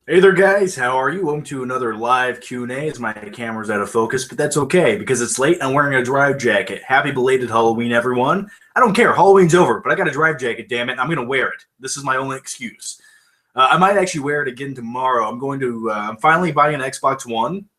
Hey there, guys. How are you? Welcome to another live Q&A as my camera's out of focus, but that's okay because it's late and I'm wearing a drive jacket. Happy belated Halloween, everyone. I don't care. Halloween's over, but I got a drive jacket, damn it. I'm going to wear it. This is my only excuse. I might actually wear it again tomorrow. I'm finally buying an Xbox One.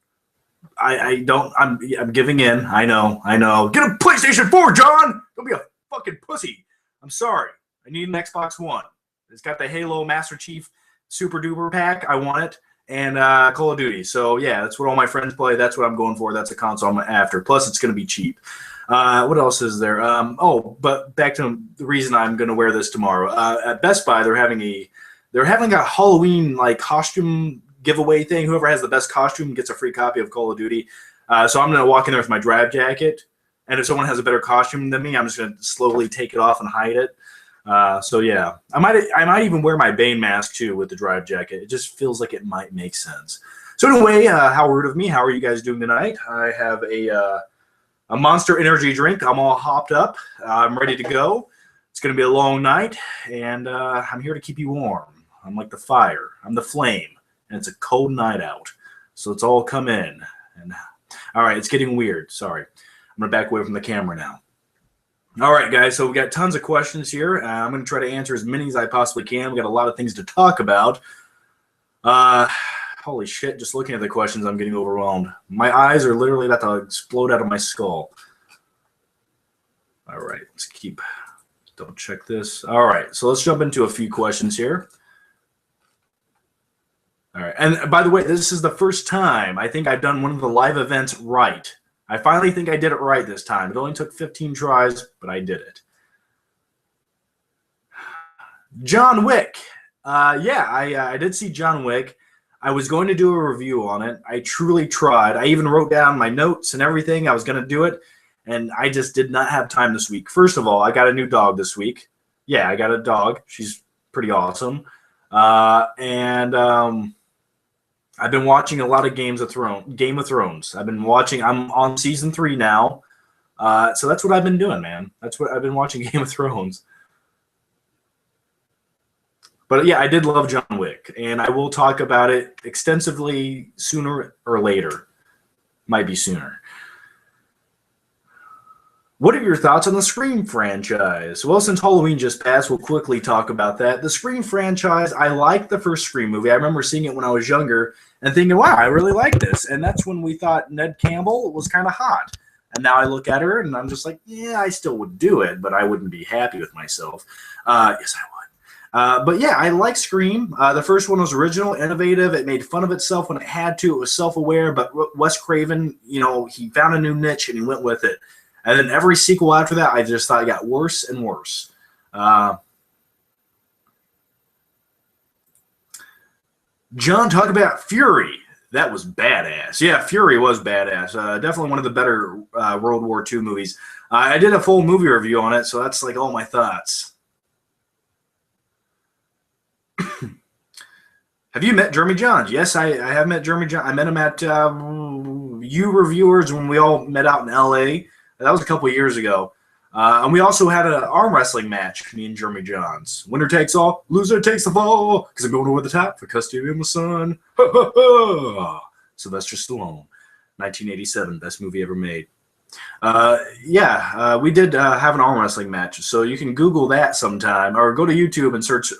I'm giving in. I know. Get a PlayStation 4, John! Don't be a fucking pussy. I'm sorry. I need an Xbox One. It's got the Halo Master Chief Super Duper pack. I want it. And Call of Duty. So, yeah, that's what all my friends play. That's what I'm going for. That's a console I'm after. Plus, it's going to be cheap. What else is there? But back to the reason I'm going to wear this tomorrow. At Best Buy, they're having a Halloween like costume giveaway thing. Whoever has the best costume gets a free copy of Call of Duty. So I'm going to walk in there with my drive jacket. And if someone has a better costume than me, I'm just going to slowly take it off and hide it. So yeah, I might even wear my Bane mask too with the drive jacket. It just feels like it might make sense. So anyway, how rude of me. How are you guys doing tonight? I have a Monster Energy drink. I'm all hopped up. I'm ready to go. It's going to be a long night, and I'm here to keep you warm. I'm like the fire. I'm the flame, and it's a cold night out. So let's all come in. And all right, it's getting weird. Sorry. I'm going to back away from the camera now. All right, guys, so we got tons of questions here. I'm going to try to answer as many as I possibly can. We got a lot of things to talk about. Holy shit, just looking at the questions, I'm getting overwhelmed. My eyes are literally about to explode out of my skull. All right, let's double check this. All right, so let's jump into a few questions here. All right, and by the way, this is the first time I think I've done one of the live events right. I finally think I did it right this time. It only took 15 tries, but I did it. John Wick. I did see John Wick. I was going to do a review on it. I truly tried. I even wrote down my notes and everything. I was going to do it, and I just did not have time this week. First of all, I got a new dog this week. Yeah, I got a dog. She's pretty awesome. I've been watching a lot of Game of Thrones. I'm on season 3 now. So that's what I've been doing, man. That's what I've been watching, Game of Thrones. But yeah, I did love John Wick, and I will talk about it extensively sooner or later. Might be sooner. What are your thoughts on the Scream franchise? Well, since Halloween just passed, we'll quickly talk about that. The Scream franchise, I liked the first Scream movie. I remember seeing it when I was younger and thinking, wow, I really like this. And that's when we thought Ned Campbell was kind of hot. And now I look at her and I'm just like, yeah, I still would do it, but I wouldn't be happy with myself. Yes, I would. But yeah, I like Scream. The first one was original, innovative. It made fun of itself when it had to. It was self-aware, but Wes Craven, he found a new niche and he went with it. And then every sequel after that, I just thought it got worse and worse. John, talk about Fury. That was badass. Yeah, Fury was badass. Definitely one of the better World War II movies. I did a full movie review on it, so that's like all my thoughts. Have you met Jeremy Johns? Yes, I have met Jeremy Johns. I met him at You Reviewers when we all met out in L.A., that was a couple of years ago. And we also had an arm wrestling match, me and Jeremy Johns. Winner takes all, loser takes the fall, because I'm going over the top for custody of my son. Sylvester Stallone, 1987, best movie ever made. We did have an arm wrestling match, so you can Google that sometime, or go to YouTube and search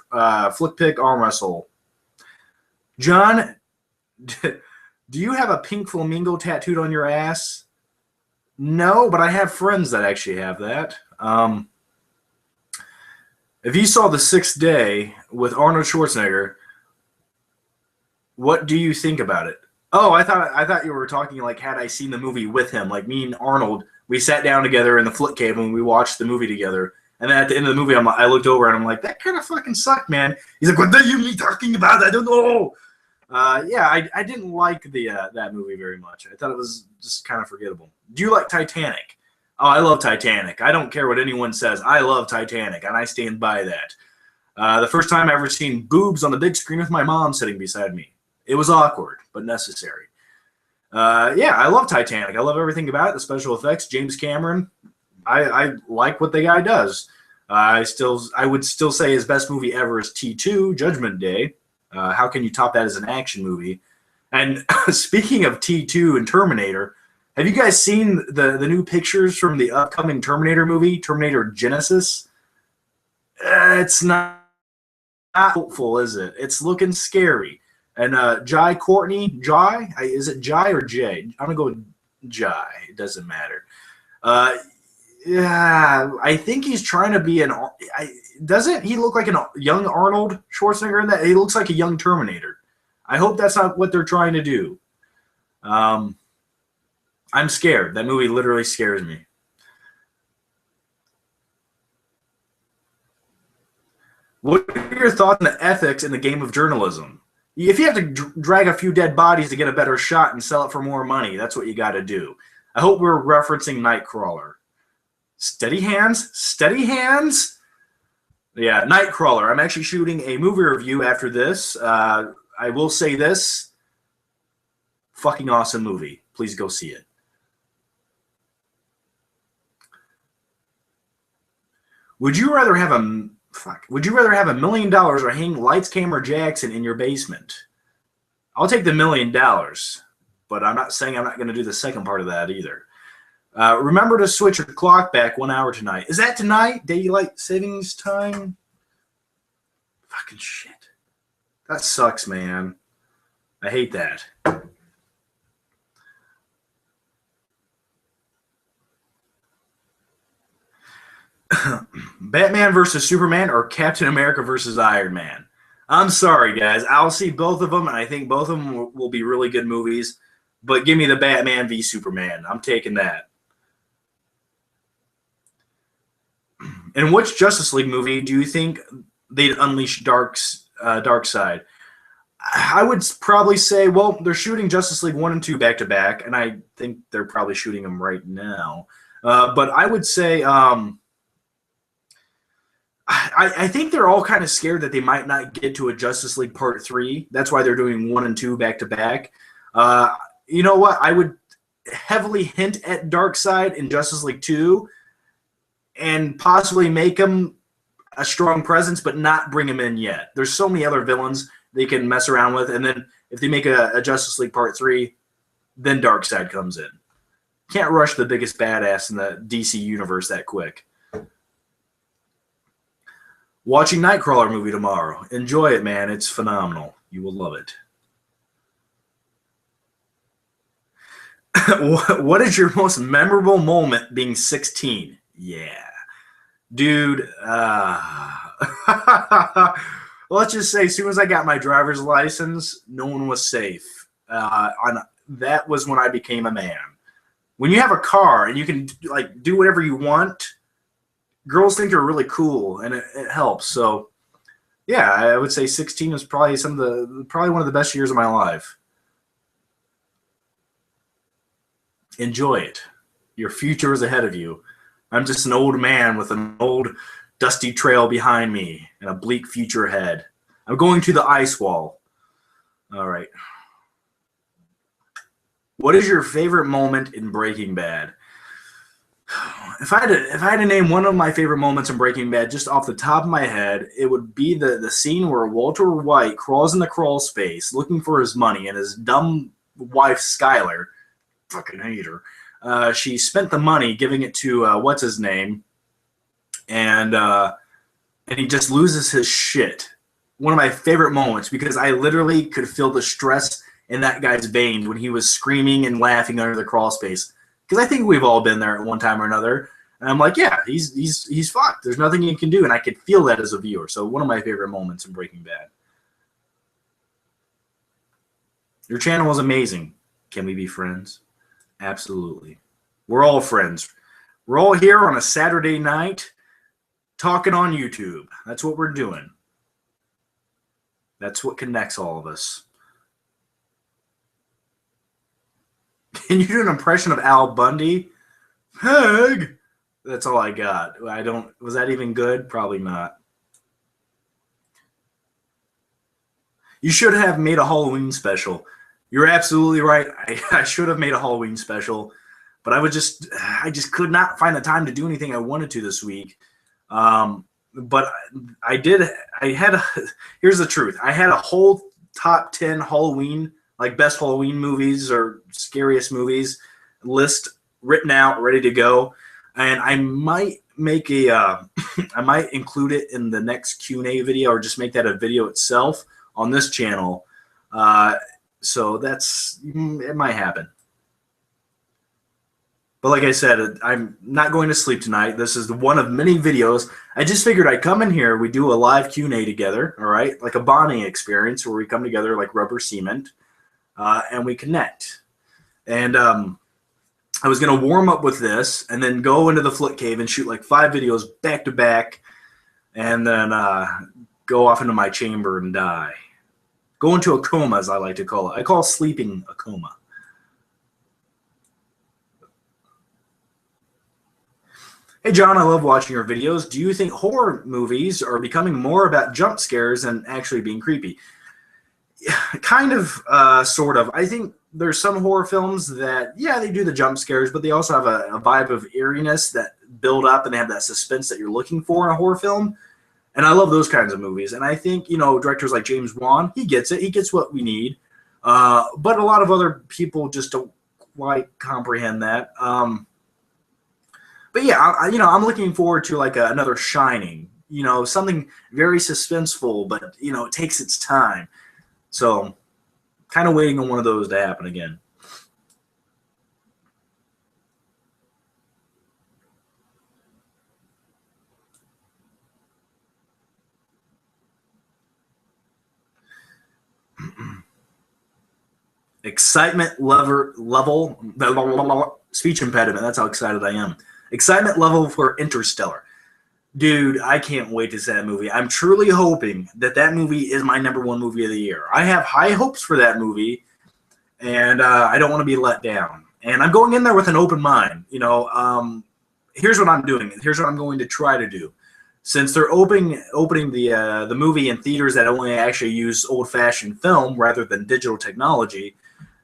Flick Pick Arm Wrestle. John, do you have a pink flamingo tattooed on your ass? No, but I have friends that actually have that. If you saw The Sixth Day with Arnold Schwarzenegger, what do you think about it? Oh, I thought you were talking like had I seen the movie with him, like me and Arnold. We sat down together in the Flick Cave and we watched the movie together. And then at the end of the movie, I looked over and I'm like, that kind of fucking sucked, man. He's like, what are you talking about? I don't know. I didn't like that movie very much. I thought it was just kind of forgettable. Do you like Titanic? Oh, I love Titanic. I don't care what anyone says. I love Titanic, and I stand by that. The first time I ever seen boobs on the big screen with my mom sitting beside me. It was awkward, but necessary. I love Titanic. I love everything about it. The special effects, James Cameron. I like what the guy does. I would still say his best movie ever is T2, Judgment Day. How can you top that as an action movie? And speaking of T2 and Terminator, have you guys seen the new pictures from the upcoming Terminator movie, Terminator Genesis? It's not hopeful, is it? It's looking scary. And Jai Courtney, is it Jai or Jay? I'm gonna go with Jai. It doesn't matter. Yeah, I think he's trying to be doesn't he look like a young Arnold Schwarzenegger in that? He looks like a young Terminator. I hope that's not what they're trying to do. I'm scared. That movie literally scares me. What are your thoughts on the ethics in the game of journalism? If you have to drag a few dead bodies to get a better shot and sell it for more money, that's what you got to do. I hope we're referencing Nightcrawler. Steady hands. Steady hands. Yeah, Nightcrawler. I'm actually shooting a movie review after this. I will say this. Fucking awesome movie. Please go see it. Would you rather have $1 million or hang Lights Camera Jackson in your basement? I'll take the $1 million, but I'm not saying I'm not going to do the second part of that either. Remember to switch your clock back 1 hour tonight. Is that tonight? Daylight savings time? Fucking shit. That sucks, man. I hate that. Batman versus Superman or Captain America versus Iron Man? I'm sorry, guys. I'll see both of them, and I think both of them will be really good movies. But give me the Batman v Superman. I'm taking that. In which Justice League movie do you think they'd unleash Darkseid? I would probably say, well, they're shooting Justice League 1 and 2 back to back, and I think they're probably shooting them right now. But I would say I think they're all kind of scared that they might not get to a Justice League Part 3. That's why they're doing 1 and 2 back to back. You know what? I would heavily hint at Darkseid in Justice League 2 and possibly make him a strong presence, but not bring him in yet. There's so many other villains they can mess around with, and then if they make a Justice League Part 3, then Darkseid comes in. Can't rush the biggest badass in the DC universe that quick. Watching Nightcrawler movie tomorrow. Enjoy it, man. It's phenomenal. You will love it. What is your most memorable moment being 16? Yeah. Dude, let's just say as soon as I got my driver's license, no one was safe. That was when I became a man. When you have a car and you can like do whatever you want, girls think you're really cool, and it helps. So, yeah, I would say 16 was probably probably one of the best years of my life. Enjoy it. Your future is ahead of you. I'm just an old man with an old dusty trail behind me and a bleak future ahead. I'm going to the ice wall. All right. What is your favorite moment in Breaking Bad? If I had to name one of my favorite moments in Breaking Bad, just off the top of my head, it would be the scene where Walter White crawls in the crawl space looking for his money, and his dumb wife Skyler, fucking hate her. She spent the money giving it to what's his name, and he just loses his shit. One of my favorite moments, because I literally could feel the stress in that guy's veins when he was screaming and laughing under the crawl space. Because I think we've all been there at one time or another. And I'm like, yeah, he's fucked. There's nothing he can do, and I could feel that as a viewer. So one of my favorite moments in Breaking Bad. Your channel is amazing. Can we be friends? Absolutely. We're all friends. We're all here on a Saturday night talking on YouTube. That's what we're doing. That's what connects all of us. Can you do an impression of Al Bundy? Hug. That's all I got. Was that even good? Probably not. You should have made a Halloween special. You're absolutely right. I should have made a Halloween special, but I just could not find the time to do anything I wanted to this week. But here's the truth. I had a whole top 10 Halloween, like best Halloween movies or scariest movies list written out, ready to go. And I might make a, I might include it in the next Q&A video, or just make that a video itself on this channel. So it might happen. But like I said, I'm not going to sleep tonight. This is one of many videos. I just figured I'd come in here. We do a live Q&A together, all right? Like a bonding experience where we come together like rubber cement, and we connect. And I was going to warm up with this and then go into the Flick Cave and shoot like 5 videos back to back, and then go off into my chamber and die. Go into a coma, as I like to call it. I call sleeping a coma. Hey, John, I love watching your videos. Do you think horror movies are becoming more about jump scares than actually being creepy? Kind of, sort of. I think there's some horror films that, yeah, they do the jump scares, but they also have a vibe of eeriness that build up, and they have that suspense that you're looking for in a horror film. And I love those kinds of movies. And I think, you know, directors like James Wan, he gets it. He gets what we need. But a lot of other people just don't quite comprehend that. But yeah, I'm looking forward to like another Shining, you know, something very suspenseful, but, you know, it takes its time. So kind of waiting on one of those to happen again. Excitement level, speech impediment. That's how excited I am. Excitement level for Interstellar. Dude, I can't wait to see that movie. I'm truly hoping that that movie is my #1 movie of the year. I have high hopes for that movie, and I don't want to be let down. And I'm going in there with an open mind. You know, here's what I'm doing. Here's what I'm going to try to do. Since they're opening the movie in theaters that only actually use old-fashioned film rather than digital technology,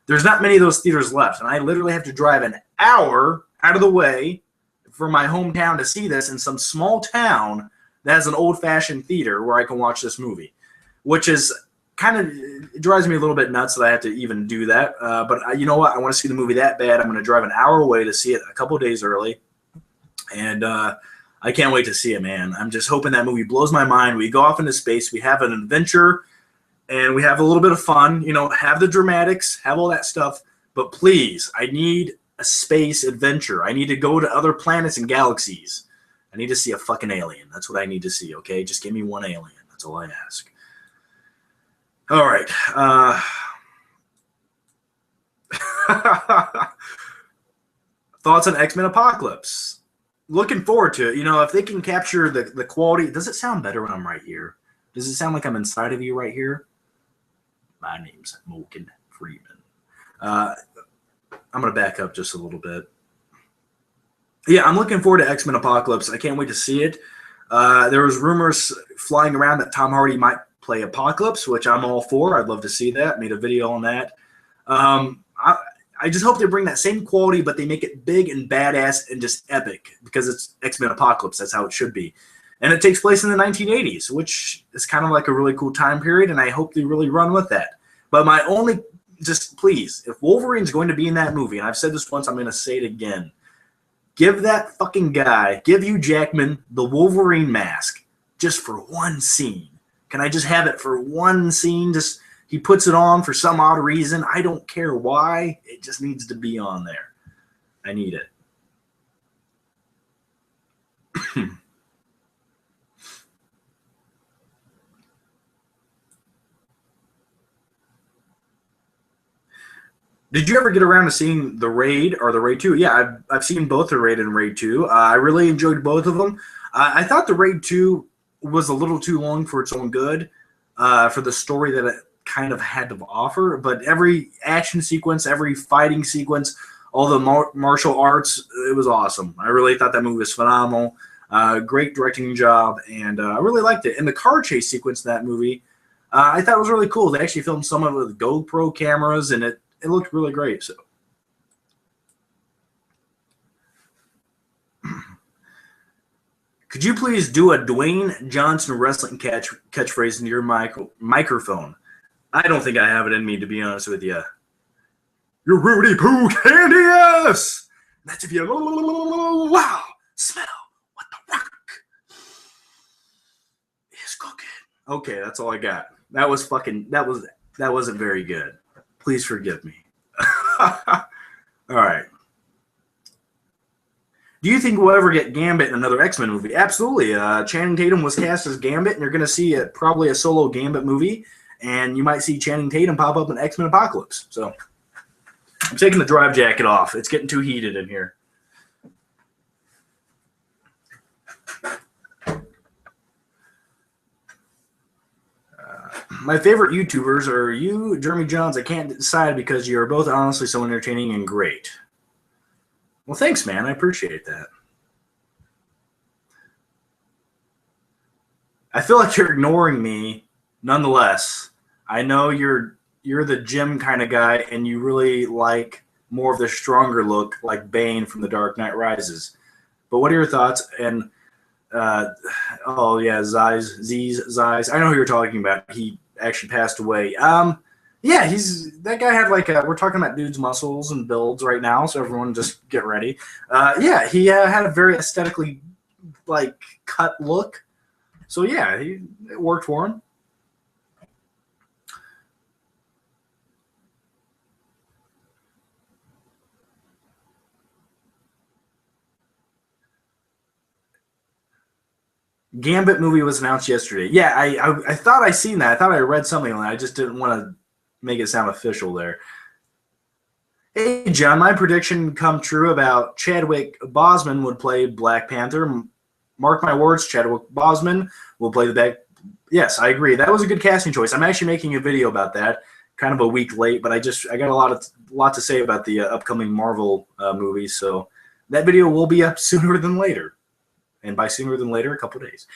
there's not many of those theaters left. And I literally have to drive an hour out of the way for my hometown to see this in some small town that has an old-fashioned theater where I can watch this movie, which is kind of, it drives me a little bit nuts that I have to even do that. But you know what? I want to see the movie that bad. I'm going to drive an hour away to see it a couple days early. And I can't wait to see it, man. I'm just hoping that movie blows my mind. We go off into space. We have an adventure, and we have a little bit of fun. You know, have the dramatics, have all that stuff. But please, I need a space adventure. I need to go to other planets and galaxies. I need to see a fucking alien. That's what I need to see, okay? Just give me one alien. That's all I ask. All right. Thoughts on X-Men Apocalypse? Looking forward to it. You know, if they can capture the quality. Does it sound better when I'm right here? Does it sound like I'm inside of you right here? My name's Moken Freeman. I'm going to back up just a little bit. Yeah, I'm looking forward to X-Men Apocalypse. I can't wait to see it. There was rumors flying around that Tom Hardy might play Apocalypse, which I'm all for. I'd love to see that. Made a video on that. I just hope they bring that same quality, but they make it big and badass and just epic, because it's X-Men Apocalypse. That's how it should be. And it takes place in the 1980s, which is kind of like a really cool time period, and I hope they really run with that. But my only, just please, if Wolverine's going to be in that movie, and I've said this once, I'm going to say it again, give that fucking guy, give Hugh Jackman the Wolverine mask just for one scene. Can I just have it for one scene? Just he puts it on for some odd reason. I don't care why. It just needs to be on there. I need it. Did you ever get around to seeing The Raid or The Raid 2? Yeah, I've seen both The Raid and Raid 2. I really enjoyed both of them. I thought The Raid 2 was a little too long for its own good, for the story that it kind of had to offer. But every action sequence, every fighting sequence, all the martial arts, it was awesome. I really thought that movie was phenomenal. Great directing job, and I really liked it. And the car chase sequence in that movie, I thought it was really cool. They actually filmed some of it with GoPro cameras, and it looked really great. So, could you please do a Dwayne Johnson wrestling catchphrase into your microphone? I don't think I have it in me, to be honest with you. You're Rudy Poo Candy-ass! That's if you wow, smell what the rock is cooking. Okay, that's all I got. That wasn't very good. Please forgive me. All right. Do you think we'll ever get Gambit in another X-Men movie? Absolutely. Channing Tatum was cast as Gambit, and you're going to see probably a solo Gambit movie, and you might see Channing Tatum pop up in X-Men Apocalypse. So I'm taking the drive jacket off. It's getting too heated in here. My favorite YouTubers are you, Jeremy Johns. I can't decide because you're both honestly so entertaining and great. Well, thanks, man. I appreciate that. I feel like you're ignoring me nonetheless. I know you're the gym kind of guy, and you really like more of the stronger look, like Bane from The Dark Knight Rises. But what are your thoughts? And oh yeah, Zeiss. I know who you're talking about. He actually passed away. Yeah, that guy had we're talking about dude's muscles and builds right now, so everyone just get ready. Yeah, he had a very aesthetically cut look. So yeah, it worked for him. Gambit movie was announced yesterday. Yeah, I thought I seen that. I thought I read something on that. I just didn't want to make it sound official there. Hey, John, my prediction come true about Chadwick Boseman would play Black Panther. Mark my words, Chadwick Boseman will play the back. Yes, I agree. That was a good casting choice. I'm actually making a video about that. Kind of a week late, but I got a lot to say about the upcoming Marvel movies. So that video will be up sooner than later. And by sooner than later, a couple days.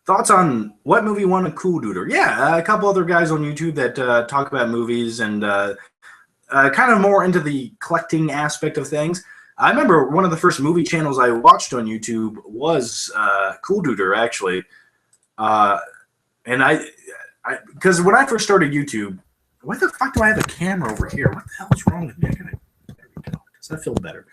Thoughts on what movie won a Cool Duder? Yeah, a couple other guys on YouTube that talk about movies and kind of more into the collecting aspect of things. I remember one of the first movie channels I watched on YouTube was Cool Duder, actually. And because when I first started YouTube, why the fuck do I have a camera over here? What the hell is wrong with me? There we go. Does that feel better?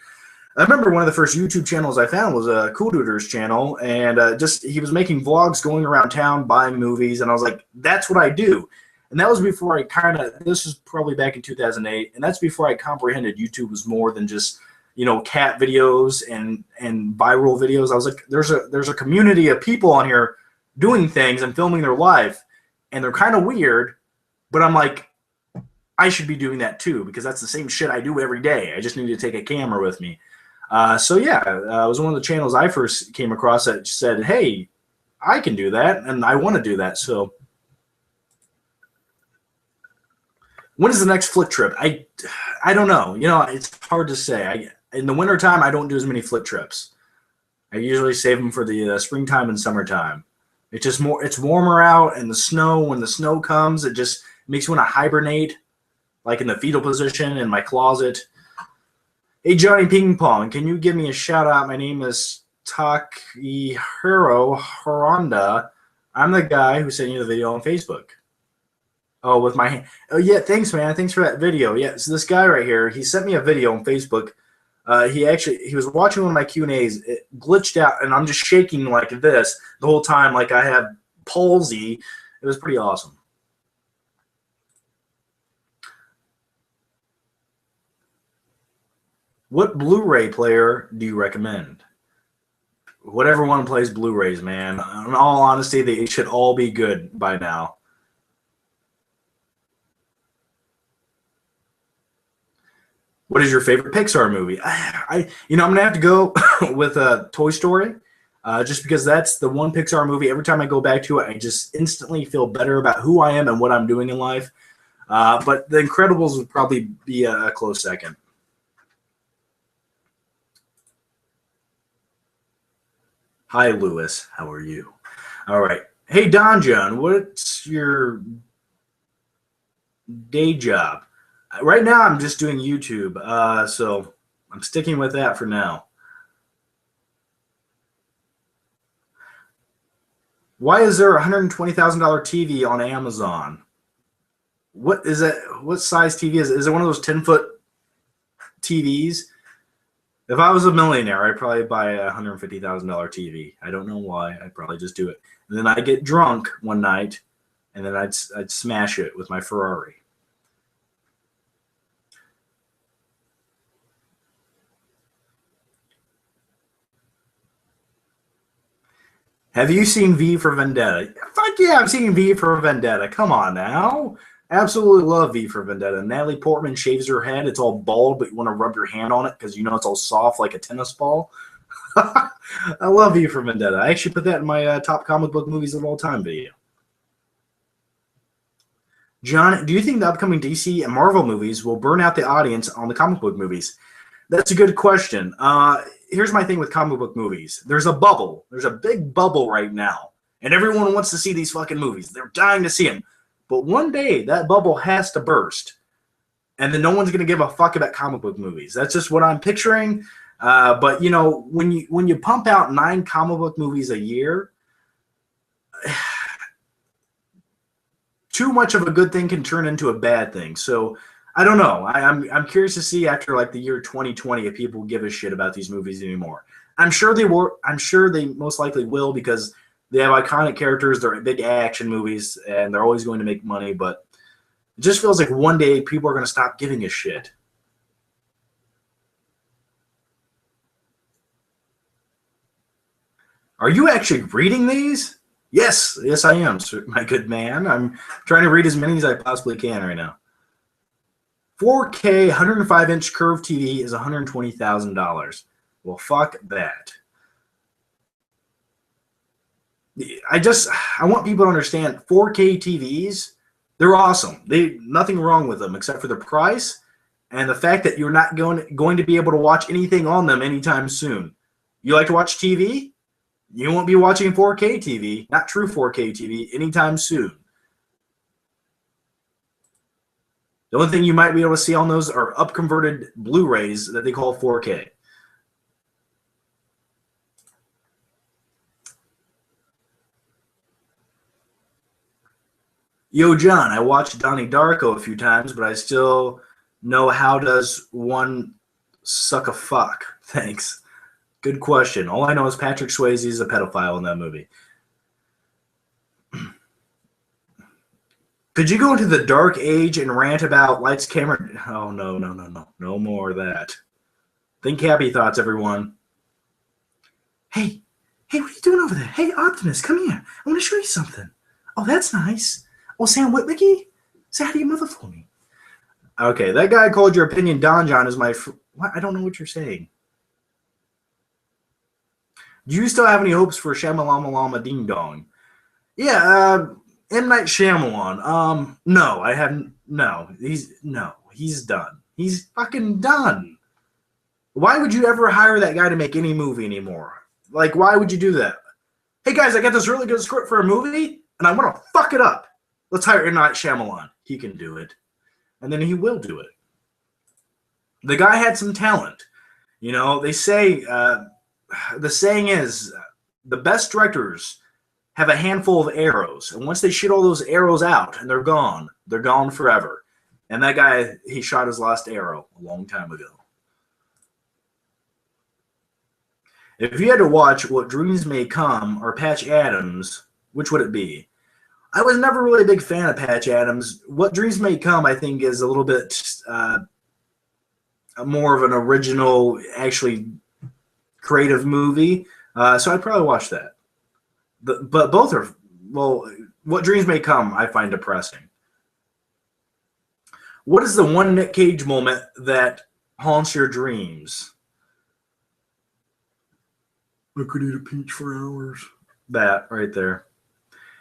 I remember one of the first YouTube channels I found was Cool Duder's channel, and he was making vlogs going around town buying movies, and I was like, that's what I do. And that was before this was probably back in 2008, and that's before I comprehended YouTube was more than just, cat videos and viral videos. I was like, there's a community of people on here doing things and filming their life, and they're kind of weird, but I'm like, I should be doing that too, because that's the same shit I do every day. I just need to take a camera with me. So yeah, it was one of the channels I first came across that said, hey, I can do that, and I want to do that. So when is the next flick trip? I don't know. It's hard to say. In the wintertime, I don't do as many flick trips. I usually save them for the springtime and summertime. It's warmer out, and when the snow comes, it just makes me want to hibernate, like in the fetal position in my closet. Hey, Johnny Ping Pong, can you give me a shout out? My name is Takihiro Haronda. I'm the guy who sent you the video on Facebook. Oh, with my hand. Oh, yeah, thanks, man. Thanks for that video. Yeah, so this guy right here, he sent me a video on Facebook. He was watching one of my Q&As. It glitched out, and I'm just shaking like this the whole time, like I have palsy. It was pretty awesome. What Blu-ray player do you recommend? Whatever one plays Blu-rays, man. In all honesty, they should all be good by now. What is your favorite Pixar movie? I'm gonna have to go with Toy Story, just because that's the one Pixar movie. Every time I go back to it, I just instantly feel better about who I am and what I'm doing in life. But The Incredibles would probably be a close second. Hi, Lewis. How are you? All right. Hey, Don John, what's your day job? Right now, I'm just doing YouTube, so I'm sticking with that for now. Why is there a $120,000 TV on Amazon? What is that? What size TV is it? Is it one of those 10-foot TVs? If I was a millionaire, I'd probably buy a $150,000 TV. I don't know why. I'd probably just do it. And then I'd get drunk one night, and then I'd smash it with my Ferrari. Have you seen V for Vendetta? Fuck yeah, I've seen V for Vendetta. Come on now. Absolutely love V for Vendetta. Natalie Portman shaves her head. It's all bald, but you want to rub your hand on it because you know it's all soft like a tennis ball. I love V for Vendetta. I actually put that in my top comic book movies of all time video. John, do you think the upcoming DC and Marvel movies will burn out the audience on the comic book movies? That's a good question. Here's my thing with comic book movies. There's a bubble. There's a big bubble right now. And everyone wants to see these fucking movies. They're dying to see them. But one day, that bubble has to burst. And then no one's going to give a fuck about comic book movies. That's just what I'm picturing. But, you know, when you pump out 9 comic book movies a year, too much of a good thing can turn into a bad thing. So I don't know. I'm curious to see after like the year 2020 if people give a shit about these movies anymore. I'm sure they will. I'm sure they most likely will because they have iconic characters. They're big action movies, and they're always going to make money. But it just feels like one day people are going to stop giving a shit. Are you actually reading these? Yes, I am, sir, my good man. I'm trying to read as many as I possibly can right now. 4K 105-inch curved TV is $120,000. Well, fuck that. I want people to understand 4K TVs, they're awesome. Nothing wrong with them except for the price and the fact that you're not going to be able to watch anything on them anytime soon. You like to watch TV? You won't be watching 4K TV, not true 4K TV, anytime soon. The only thing you might be able to see on those are up-converted Blu-rays that they call 4K. Yo, John, I watched Donnie Darko a few times, but I still know how does one suck a fuck. Thanks. Good question. All I know is Patrick Swayze is a pedophile in that movie. Could you go into the dark age and rant about lights, camera? Oh, no. No more of that. Think happy thoughts, everyone. Hey, what are you doing over there? Hey, Optimus, come here. I want to show you something. Oh, that's nice. Oh, Sam Witwicky? Say hi to your mother for me. Okay, that guy called your opinion Don John is my... What? I don't know what you're saying. Do you still have any hopes for Shyamalama Ding Dong? Yeah, M. Night Shyamalan. No, I haven't. No, he's done. He's fucking done. Why would you ever hire that guy to make any movie anymore? Like, why would you do that? Hey, guys, I got this really good script for a movie, and I want to fuck it up. Let's hire M. Night Shyamalan. He can do it. And then he will do it. The guy had some talent. You know, they say... the saying is, the best directors have a handful of arrows, and once they shoot all those arrows out and they're gone forever. And that guy, he shot his last arrow a long time ago. If you had to watch What Dreams May Come or Patch Adams, which would it be? I was never really a big fan of Patch Adams. What Dreams May Come, I think, is a little bit more of an original, actually creative movie, so I'd probably watch that. But both are, well, What Dreams May Come, I find depressing. What is the one Nick Cage moment that haunts your dreams? I could eat a peach for hours. That right there.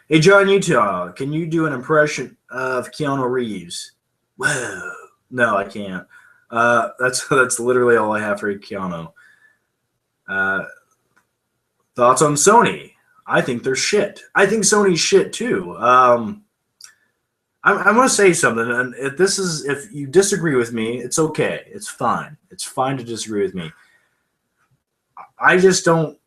Hey, John Utah, can you do an impression of Keanu Reeves? Whoa. No, I can't. That's literally all I have for Keanu. Thoughts on Sony? I think they're shit. I think Sony's shit too. I'm going to say something, and if you disagree with me, it's okay. It's fine. It's fine to disagree with me. I just don't.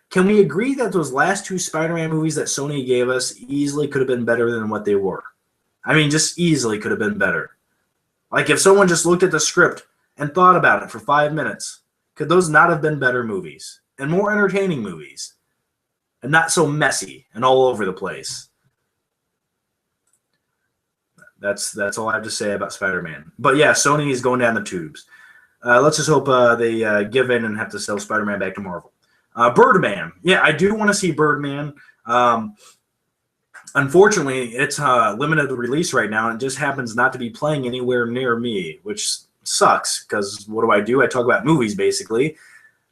Can we agree that those last two Spider-Man movies that Sony gave us easily could have been better than what they were? I mean, just easily could have been better. Like, if someone just looked at the script and thought about it for 5 minutes, could those not have been better movies and more entertaining movies and not so messy and all over the place? That's all I have to say about Spider-Man. But yeah, Sony is going down the tubes. Let's just hope they give in and have to sell Spider-Man back to Marvel. Birdman. Yeah, I do want to see Birdman. Unfortunately, it's limited release right now, and it just happens not to be playing anywhere near me, which sucks, because what do? I talk about movies, basically.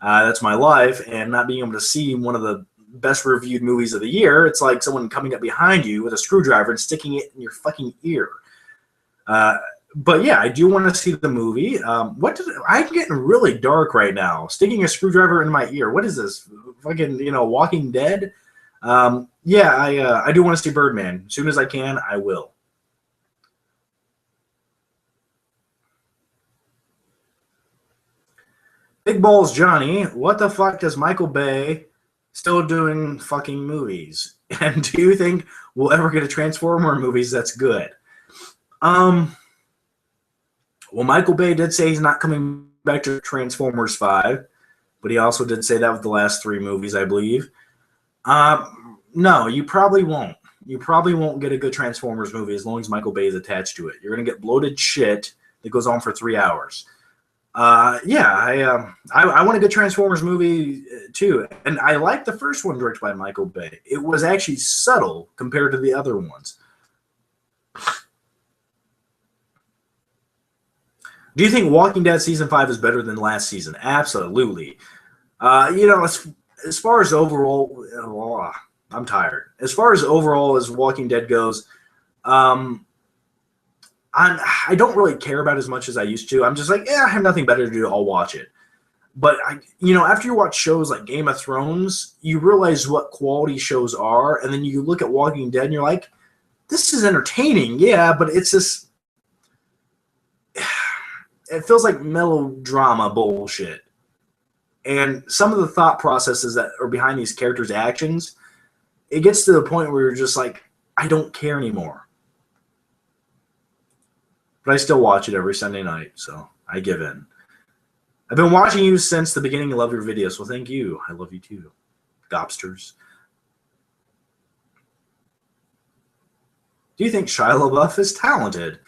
That's my life, and not being able to see one of the best reviewed movies of the year, it's like someone coming up behind you with a screwdriver and sticking it in your fucking ear. But yeah, I do want to see the movie. I'm getting really dark right now. Sticking a screwdriver in my ear. What is this? Fucking, Walking Dead? Yeah, I do want to see Birdman. As soon as I can, I will. Big Balls Johnny, what the fuck does Michael Bay still doing fucking movies? And do you think we'll ever get a Transformer movies that's good? Well, Michael Bay did say he's not coming back to Transformers 5, but he also did say that with the last 3 movies, I believe. No, you probably won't. You probably won't get a good Transformers movie as long as Michael Bay is attached to it. You're going to get bloated shit that goes on for 3 hours. Yeah, I want a good Transformers movie too. And I like the first one directed by Michael Bay. It was actually subtle compared to the other ones. Do you think Walking Dead Season 5 is better than last season? Absolutely. As far as overall, I'm tired. As far as overall as Walking Dead goes, I don't really care about it as much as I used to. I'm just like, I have nothing better to do. I'll watch it. But, after you watch shows like Game of Thrones, you realize what quality shows are, and then you look at Walking Dead and you're like, this is entertaining, yeah, but it's just... It feels like melodrama bullshit. And some of the thought processes that are behind these characters' actions, it gets to the point where you're just like, I don't care anymore. But I still watch it every Sunday night, so I give in. I've been watching you since the beginning. I love your videos. Well, thank you. I love you too. Gobsters. Do you think Shia LaBeouf is talented?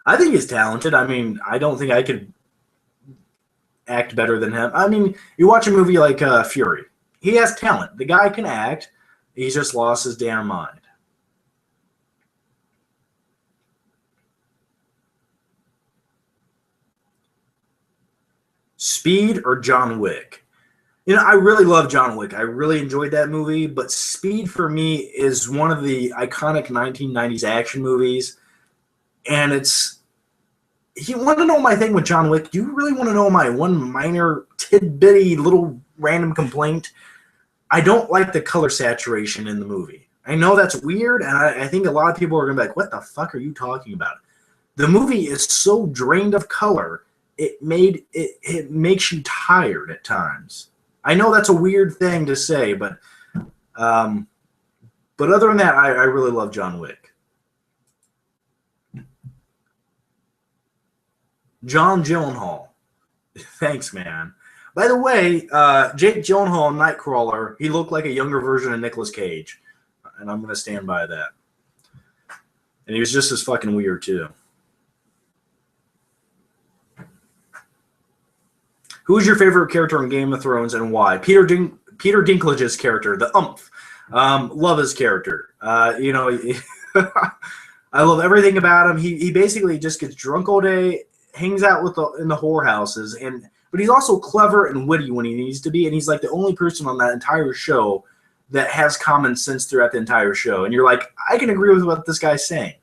I think he's talented. I mean, I don't think I could act better than him. I mean, you watch a movie like Fury. He has talent. The guy can act. He's just lost his damn mind. Speed or John Wick? I really love John Wick. I really enjoyed that movie, but Speed for me is one of the iconic 1990s action movies. And you want to know my thing with John Wick? Do you really want to know my one minor tidbitty little random complaint? I don't like the color saturation in the movie. I know that's weird, and I think a lot of people are going to be like, what the fuck are you talking about? The movie is so drained of color, it makes you tired at times. I know that's a weird thing to say, but other than that, I really love John Wick. John Gyllenhaal. Thanks, man. By the way, Jake Gyllenhaal in Nightcrawler, he looked like a younger version of Nicolas Cage. And I'm going to stand by that. And he was just as fucking weird, too. Who's your favorite character in Game of Thrones and why? Peter Dinklage's character, the Umph. Love his character. I love everything about him. He basically just gets drunk all day, hangs out in the whorehouses, but he's also clever and witty when he needs to be, and he's like the only person on that entire show that has common sense throughout the entire show. And you're like, I can agree with what this guy's saying.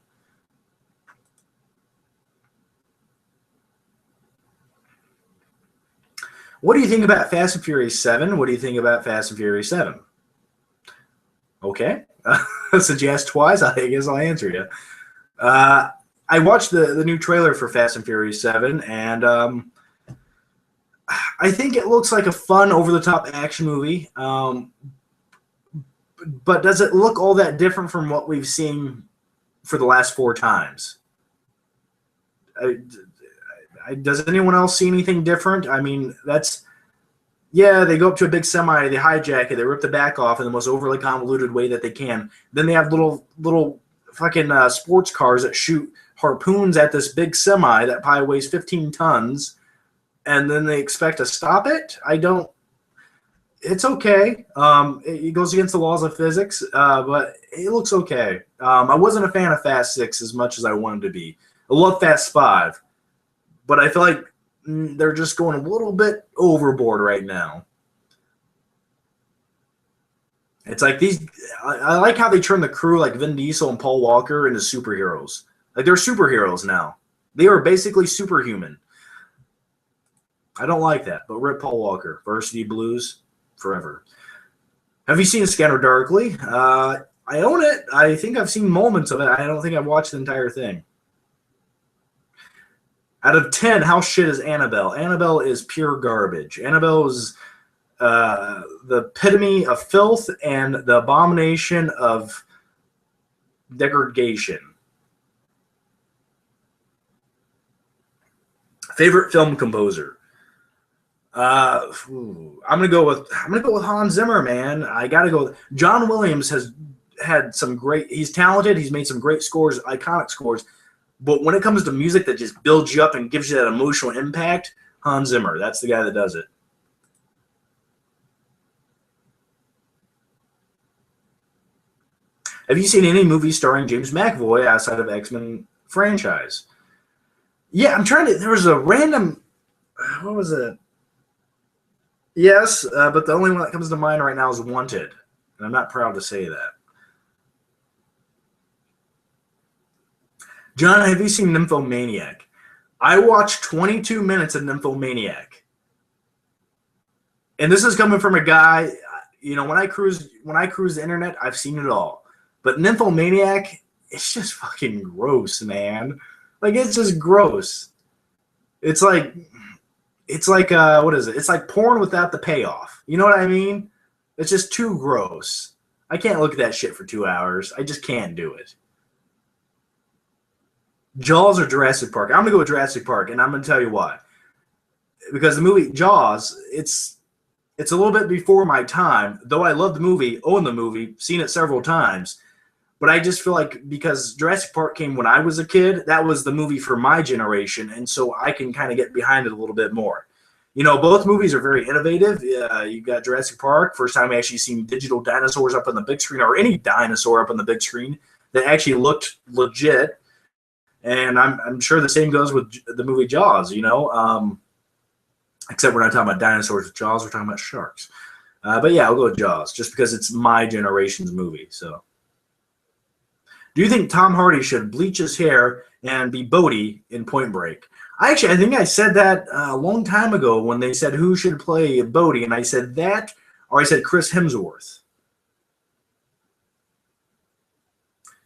What do you think about Fast and Furious 7? What do you think about Fast and Furious 7? Okay. Since you asked twice, I guess I'll answer you. I watched the new trailer for Fast and Furious 7, and I think it looks like a fun, over-the-top action movie. But does it look all that different from what we've seen for the last 4 times? Does anyone else see anything different? I mean, yeah, they go up to a big semi, they hijack it, they rip the back off in the most overly convoluted way that they can. Then they have little fucking sports cars that shoot harpoons at this big semi that probably weighs 15 tons, and then they expect to stop it? It's okay. It goes against the laws of physics, but it looks okay. I wasn't a fan of Fast 6 as much as I wanted to be. I love Fast 5, but I feel like they're just going a little bit overboard right now. It's like I like how they turn the crew like Vin Diesel and Paul Walker into superheroes. Like, they're superheroes now. They are basically superhuman. I don't like that, but rip Paul Walker. Varsity Blues, forever. Have you seen Scanner Darkly? I own it. I think I've seen moments of it. I don't think I've watched the entire thing. Out of 10, how shit is Annabelle? Annabelle is pure garbage. Annabelle is the epitome of filth and the abomination of degradation. Favorite film composer? I'm gonna go with Hans Zimmer, man. I gotta go. John Williams has had some great. He's talented. He's made some great scores, iconic scores. But when it comes to music that just builds you up and gives you that emotional impact, Hans Zimmer. That's the guy that does it. Have you seen any movies starring James McAvoy outside of X-Men franchise? Yeah, I'm trying to. There was a random. What was it? Yes, but the only one that comes to mind right now is Wanted, and I'm not proud to say that. John, have you seen Nymphomaniac? I watched 22 minutes of Nymphomaniac, and this is coming from a guy. You know, when I cruise the internet, I've seen it all. But Nymphomaniac, it's just fucking gross, man. Like, it's just gross. It's like what is it? It's like porn without the payoff. You know what I mean? It's just too gross. I can't look at that shit for 2 hours. I just can't do it. Jaws or Jurassic Park? I'm gonna go with Jurassic Park, and I'm gonna tell you why. Because the movie Jaws, it's a little bit before my time. Though I love the movie, own the movie, seen it several times. But I just feel like because Jurassic Park came when I was a kid, that was the movie for my generation, and so I can kind of get behind it a little bit more. You know, both movies are very innovative. You got Jurassic Park, first time I actually seen digital dinosaurs up on the big screen, or any dinosaur up on the big screen that actually looked legit. And I'm sure the same goes with the movie Jaws, you know. Except we're not talking about dinosaurs with Jaws, we're talking about sharks. But yeah, I'll go with Jaws, just because it's my generation's movie, so. Do you think Tom Hardy should bleach his hair and be Bodhi in Point Break? I think I said that a long time ago when they said who should play Bodhi, and I said that, or I said Chris Hemsworth.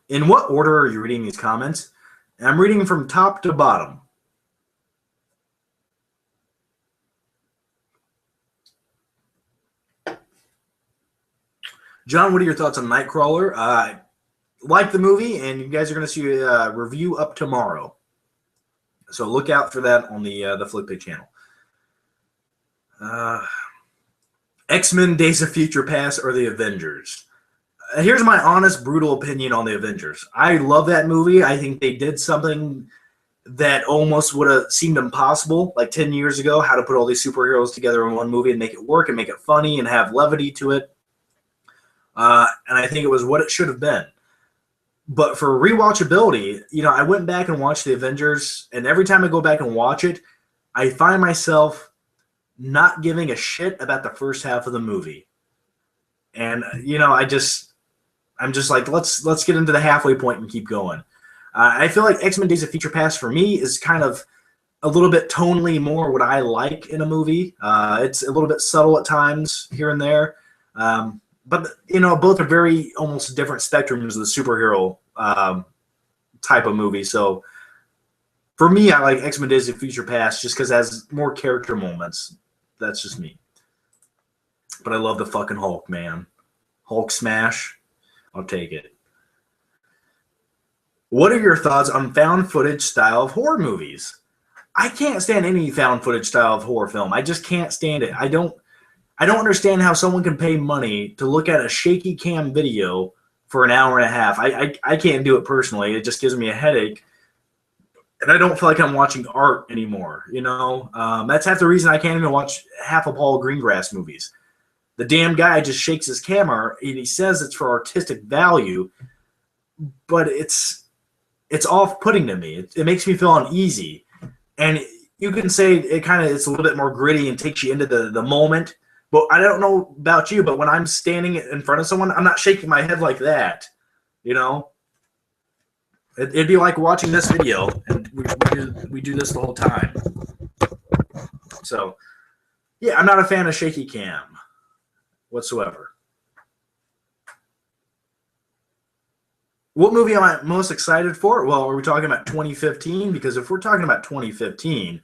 In what order are you reading these comments? I'm reading from top to bottom. John, what are your thoughts on Nightcrawler? Like the movie, and you guys are going to see a review up tomorrow. So look out for that on the Flickpick channel. X-Men, Days of Future Past, or the Avengers? Here's my honest, brutal opinion on the Avengers. I love that movie. I think they did something that almost would have seemed impossible like 10 years ago, how to put all these superheroes together in one movie and make it work and make it funny and have levity to it. And I think it was what it should have been. But for rewatchability, you know, I went back and watched the Avengers, and every time I go back and watch it, I find myself not giving a shit about the first half of the movie. And, you know, I'm just like, let's get into the halfway point and keep going. I feel like X-Men Days of Future Past for me is kind of a little bit tonally more what I like in a movie. It's a little bit subtle at times here and there. But, you know, both are very almost different spectrums of the superhero type of movie. So for me, I like X-Men Days of Future Past just because it has more character moments. That's just me. But I love the fucking Hulk, man. Hulk smash. I'll take it. What are your thoughts on found footage style of horror movies? I can't stand any found footage style of horror film. I just can't stand it. I don't understand how someone can pay money to look at a shaky cam video for an hour and a half. I can't do it personally. It just gives me a headache. And I don't feel like I'm watching art anymore, you know? That's half the reason I can't even watch half of Paul Greengrass movies. The damn guy just shakes his camera, and he says it's for artistic value, but it's off-putting to me. It makes me feel uneasy. And you can say it's a little bit more gritty and takes you into the moment. But I don't know about you, but when I'm standing in front of someone, I'm not shaking my head like that, you know? It'd be like watching this video, and we do this the whole time. So, yeah, I'm not a fan of shaky cam whatsoever. What movie am I most excited for? Well, are we talking about 2015? Because if we're talking about 2015,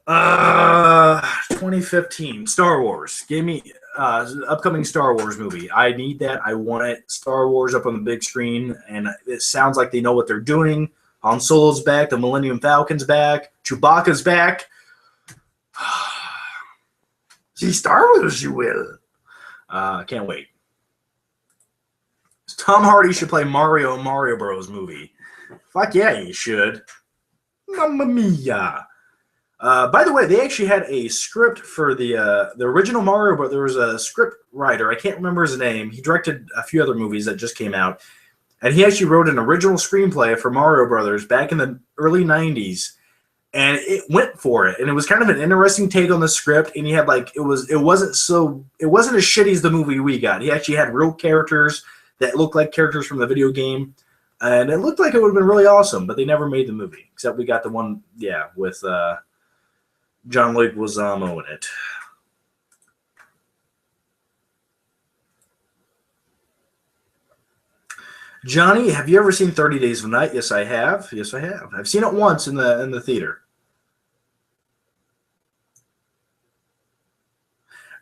2015, Star Wars. Give me upcoming Star Wars movie. I need that. I want it. Star Wars up on the big screen, and it sounds like they know what they're doing. Han Solo's back. The Millennium Falcon's back. Chewbacca's back. See Star Wars, you will. Can't wait. Tom Hardy should play Mario in Mario Bros. Movie. Fuck yeah, he should. Mamma mia. By the way, they actually had a script for the original Mario, but there was a script writer. I can't remember his name. He directed a few other movies that just came out. And he actually wrote an original screenplay for Mario Brothers back in the early 90s. And it went for it. And it was kind of an interesting take on the script. And he had it wasn't as shitty as the movie we got. He actually had real characters that looked like characters from the video game. And it looked like it would have been really awesome, but they never made the movie. Except we got the one, with John Leguizamo in it. Johnny, have you ever seen 30 Days of Night? Yes, I have. Yes, I have. I've seen it once in the theater.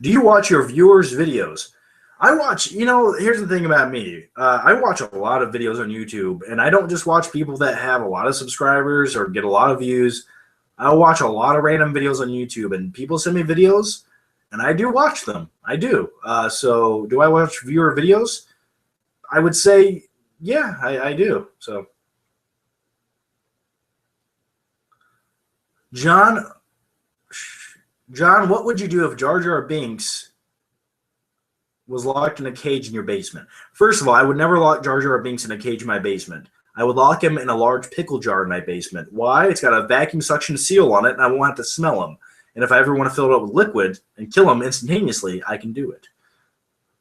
Do you watch your viewers' videos? I watch, here's the thing about me. I watch a lot of videos on YouTube, and I don't just watch people that have a lot of subscribers or get a lot of views. I watch a lot of random videos on YouTube, and people send me videos, and I do watch them. I do. So do I watch viewer videos? I would say, yeah, I do. So, John, what would you do if Jar Jar Binks was locked in a cage in your basement? First of all, I would never lock Jar Jar Binks in a cage in my basement. I would lock him in a large pickle jar in my basement. Why? It's got a vacuum suction seal on it, and I won't have to smell him. And if I ever want to fill it up with liquid and kill him instantaneously, I can do it.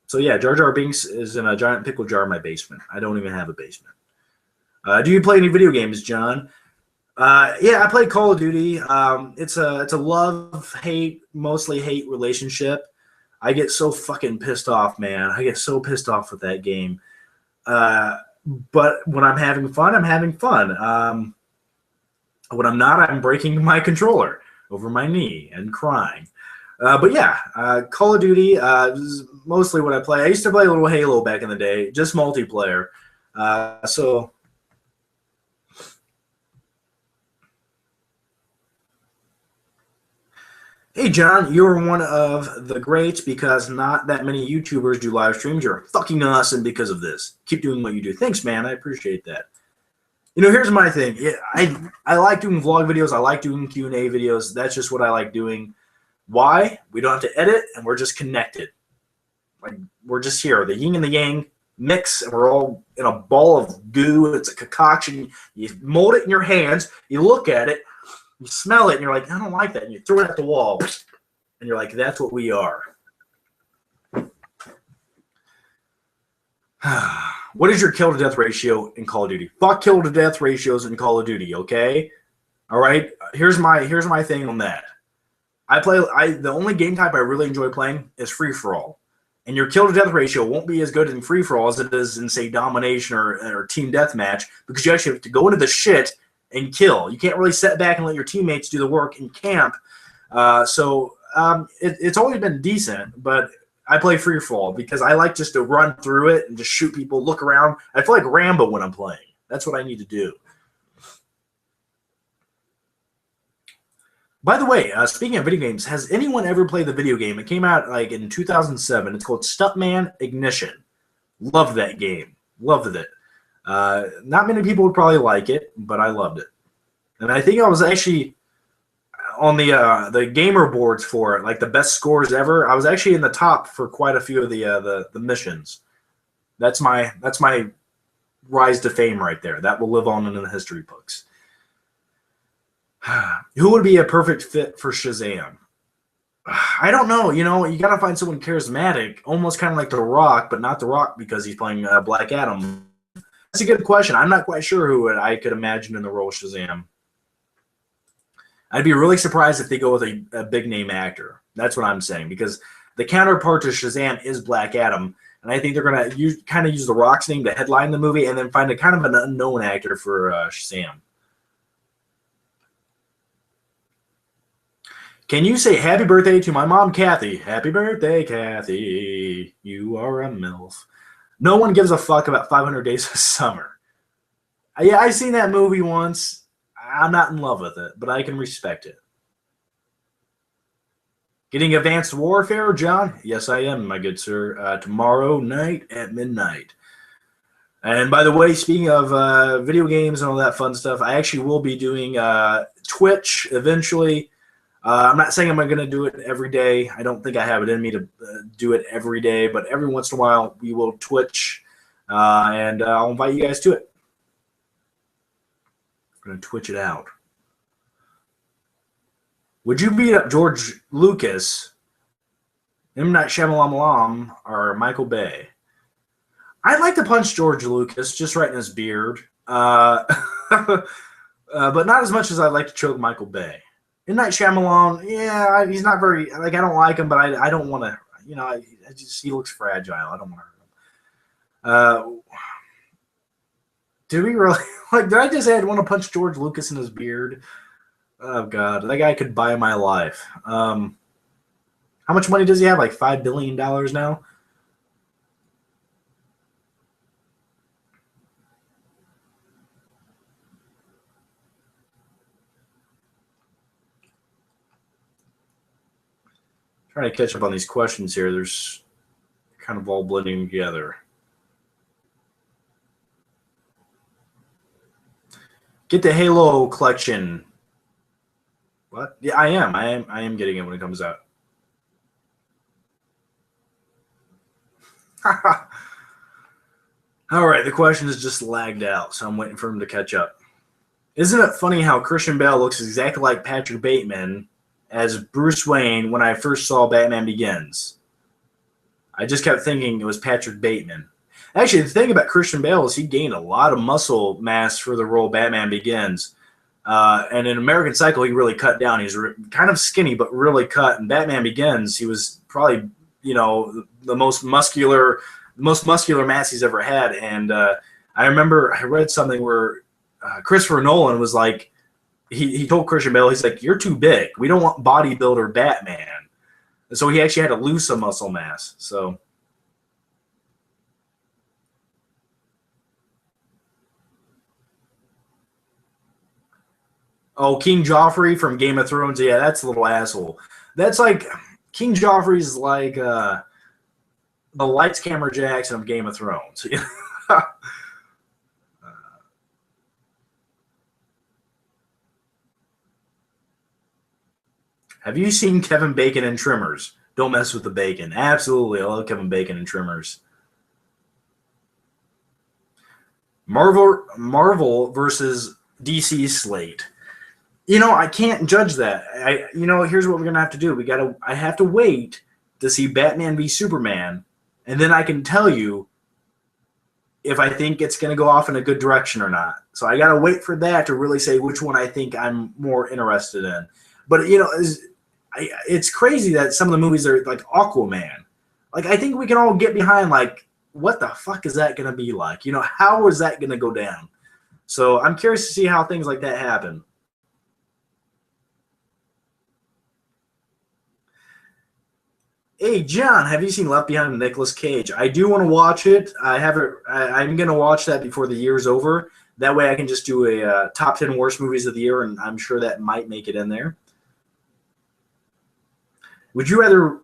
So yeah, Jar Jar Binks is in a giant pickle jar in my basement. I don't even have a basement. Do you play any video games, John? Yeah, I play Call of Duty. It's a love-hate, mostly hate relationship. I get so fucking pissed off, man. I get so pissed off with that game. But when I'm having fun, I'm having fun. When I'm not, I'm breaking my controller over my knee and crying. But yeah, Call of Duty is mostly what I play. I used to play a little Halo back in the day, just multiplayer. So hey, John, you're one of the greats because not that many YouTubers do live streams. You're fucking awesome because of this. Keep doing what you do. Thanks, man. I appreciate that. Here's my thing. I like doing vlog videos. I like doing Q&A videos. That's just what I like doing. Why? We don't have to edit, and we're just connected. We're just here. The yin and the yang mix, and we're all in a ball of goo. It's a concoction. You mold it in your hands. You look at it. You smell it, and you're like, I don't like that. And you throw it at the wall, and you're like, that's what we are. What is your kill-to-death ratio in Call of Duty? Fuck kill-to-death ratios in Call of Duty, okay? All right? Here's my thing on that. The only game type I really enjoy playing is free-for-all. And your kill-to-death ratio won't be as good in free-for-all as it is in, say, domination or team deathmatch, because you actually have to go into the shit and kill. You can't really sit back and let your teammates do the work in camp. So It's always been decent, but I play free fall because I like just to run through it and just shoot people, look around. I feel like Rambo when I'm playing. That's what I need to do. By the way, speaking of video games, has anyone ever played the video game? It came out like in 2007. It's called Stuntman Ignition. Loved that game. Loved it. Not many people would probably like it, but I loved it. And I think I was actually on the gamer boards for it, like the best scores ever. I was actually in the top for quite a few of the missions. That's my rise to fame right there. That will live on in the history books. Who would be a perfect fit for Shazam? I don't know. You know, you got to find someone charismatic, almost kind of like The Rock, but not The Rock because he's playing Black Adam. That's a good question. I'm not quite sure who I could imagine in the role of Shazam. I'd be really surprised if they go with a big-name actor. That's what I'm saying, because the counterpart to Shazam is Black Adam, and I think they're going to use The Rock's name to headline the movie and then find a kind of an unknown actor for Shazam. Can you say happy birthday to my mom, Kathy? Happy birthday, Kathy. You are a MILF. No one gives a fuck about 500 Days of Summer. Yeah, I've seen that movie once. I'm not in love with it, but I can respect it. Getting Advanced Warfare, John? Yes, I am, my good sir. Tomorrow night at midnight. And by the way, speaking of video games and all that fun stuff, I actually will be doing Twitch eventually. I'm not saying I'm going to do it every day. I don't think I have it in me to do it every day, but every once in a while we will Twitch, and I'll invite you guys to it. I'm going to Twitch it out. Would you beat up George Lucas, M. Night Shyamalan, or Michael Bay? I'd like to punch George Lucas just right in his beard, but not as much as I'd like to choke Michael Bay. M. Night Shyamalan, yeah, he's not very, like, I don't like him, but I don't want to, you know, he looks fragile. I don't want to hurt him. Did we really, like, did I just say I'd want to punch George Lucas in his beard? Oh, God, that guy could buy my life. How much money does he have? Like $5 billion now? Trying to catch up on these questions here. There's kind of all blending together. Get the Halo collection. What? Yeah, I am getting it when it comes out. All right, the question is just lagged out, so I'm waiting for him to catch up. Isn't it funny how Christian Bale looks exactly like Patrick Bateman as Bruce Wayne when I first saw Batman Begins? I just kept thinking it was Patrick Bateman. Actually, the thing about Christian Bale is he gained a lot of muscle mass for the role Batman Begins. And in American Psycho, he really cut down. He was kind of skinny, but really cut. In Batman Begins, he was probably, you know, the most muscular mass he's ever had. And I remember I read something where Christopher Nolan was like, he told Christian Bale, he's like, you're too big. We don't want bodybuilder Batman. And so he actually had to lose some muscle mass. So. Oh, King Joffrey from Game of Thrones. Yeah, that's a little asshole. That's like, King Joffrey's like the Lights, Camera, Jackson of Game of Thrones. Have you seen Kevin Bacon in Tremors? Don't mess with the bacon. Absolutely. I love Kevin Bacon in Tremors. Marvel versus DC slate. You know, I can't judge that. Here's what we're gonna have to do. I have to wait to see Batman v Superman, and then I can tell you if I think it's gonna go off in a good direction or not. So I gotta wait for that to really say which one I think I'm more interested in. But you know, it's crazy that some of the movies are like Aquaman. Like, I think we can all get behind, like, what the fuck is that gonna be like? You know, how is that gonna go down? So I'm curious to see how things like that happen. Hey, John, have you seen Left Behind with Nicolas Cage? I do want to watch it. I haven't. I'm going to watch that before the year's over. That way I can just do a top 10 worst movies of the year, and I'm sure that might make it in there. Would you rather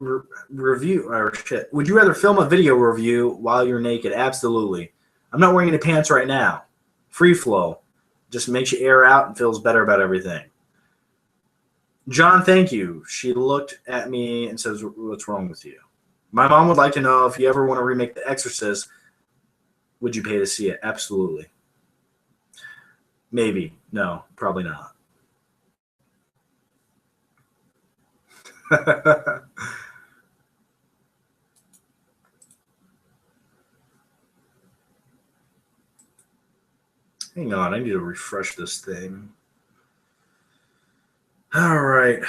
Would you rather film a video review while you're naked? Absolutely. I'm not wearing any pants right now. Free flow. Just makes you air out and feels better about everything. John, thank you. She looked at me and says, "What's wrong with you?" My mom would like to know if you ever want to remake The Exorcist, would you pay to see it? Absolutely. Maybe. No, probably not. Hang on, I need to refresh this thing. All right.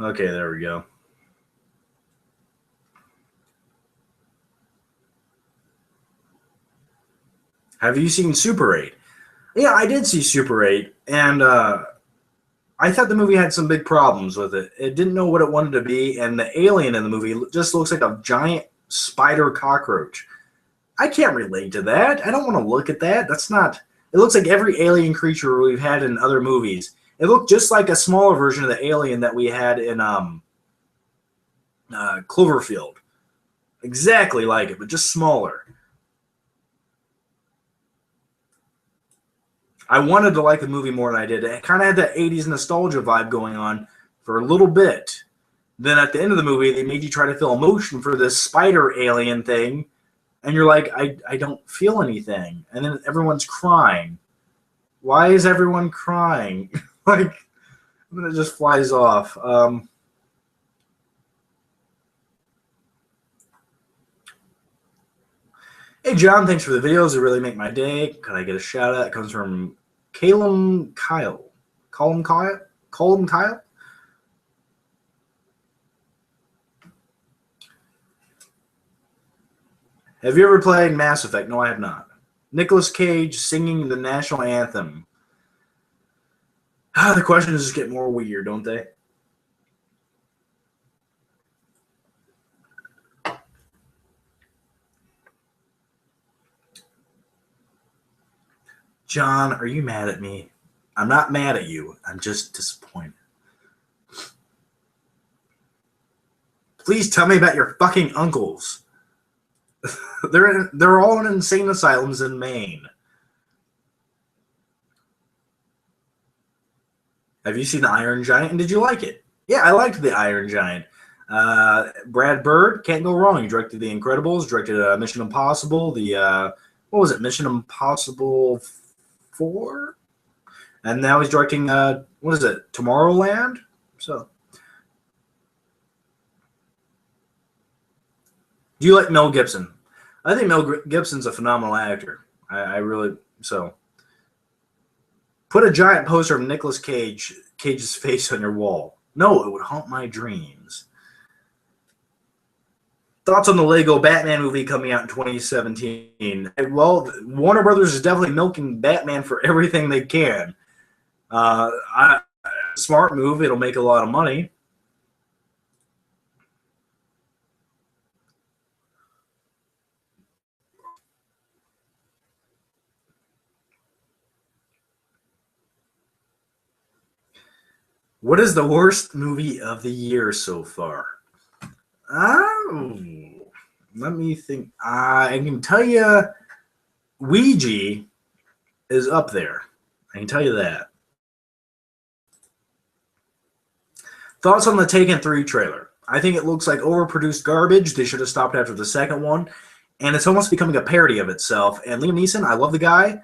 Okay, there we go. Have you seen Super 8? Yeah, I did see Super 8, and I thought the movie had some big problems with it. It didn't know what it wanted to be, and the alien in the movie just looks like a giant spider cockroach. I can't relate to that. I don't want to look at that. That's not... It looks like every alien creature we've had in other movies. It looked just like a smaller version of the alien that we had in Cloverfield. Exactly like it, but just smaller. I wanted to like the movie more than I did. It kind of had that 80s nostalgia vibe going on for a little bit. Then at the end of the movie, they made you try to feel emotion for this spider alien thing. And you're like, I don't feel anything. And then everyone's crying. Why is everyone crying? Like, and then it just flies off. Hey, John, thanks for the videos. They really make my day. Can I get a shout out? It comes from Calum Kyle. Calum Kyle? Have you ever played Mass Effect? No, I have not. Nicolas Cage singing the national anthem. The questions just get more weird, don't they? John, are you mad at me? I'm not mad at you. I'm just disappointed. Please tell me about your fucking uncles. They're all in insane asylums in Maine. Have you seen The Iron Giant, and did you like it? Yeah, I liked The Iron Giant. Brad Bird, can't go wrong. He directed The Incredibles, directed Mission Impossible, what was it, Mission Impossible 4? And now he's directing, what is it, Tomorrowland? So, do you like Mel Gibson? I think Mel Gibson's a phenomenal actor. I really, so. Put a giant poster of Nicolas Cage's face on your wall. No, it would haunt my dreams. Thoughts on the Lego Batman movie coming out in 2017? Well, Warner Brothers is definitely milking Batman for everything they can. Smart move. It'll make a lot of money. What is the worst movie of the year so far? Oh, let me think. I can tell you Ouija is up there. I can tell you that. Thoughts on the Taken 3 trailer? I think it looks like overproduced garbage. They should have stopped after the second one. And it's almost becoming a parody of itself. And Liam Neeson, I love the guy,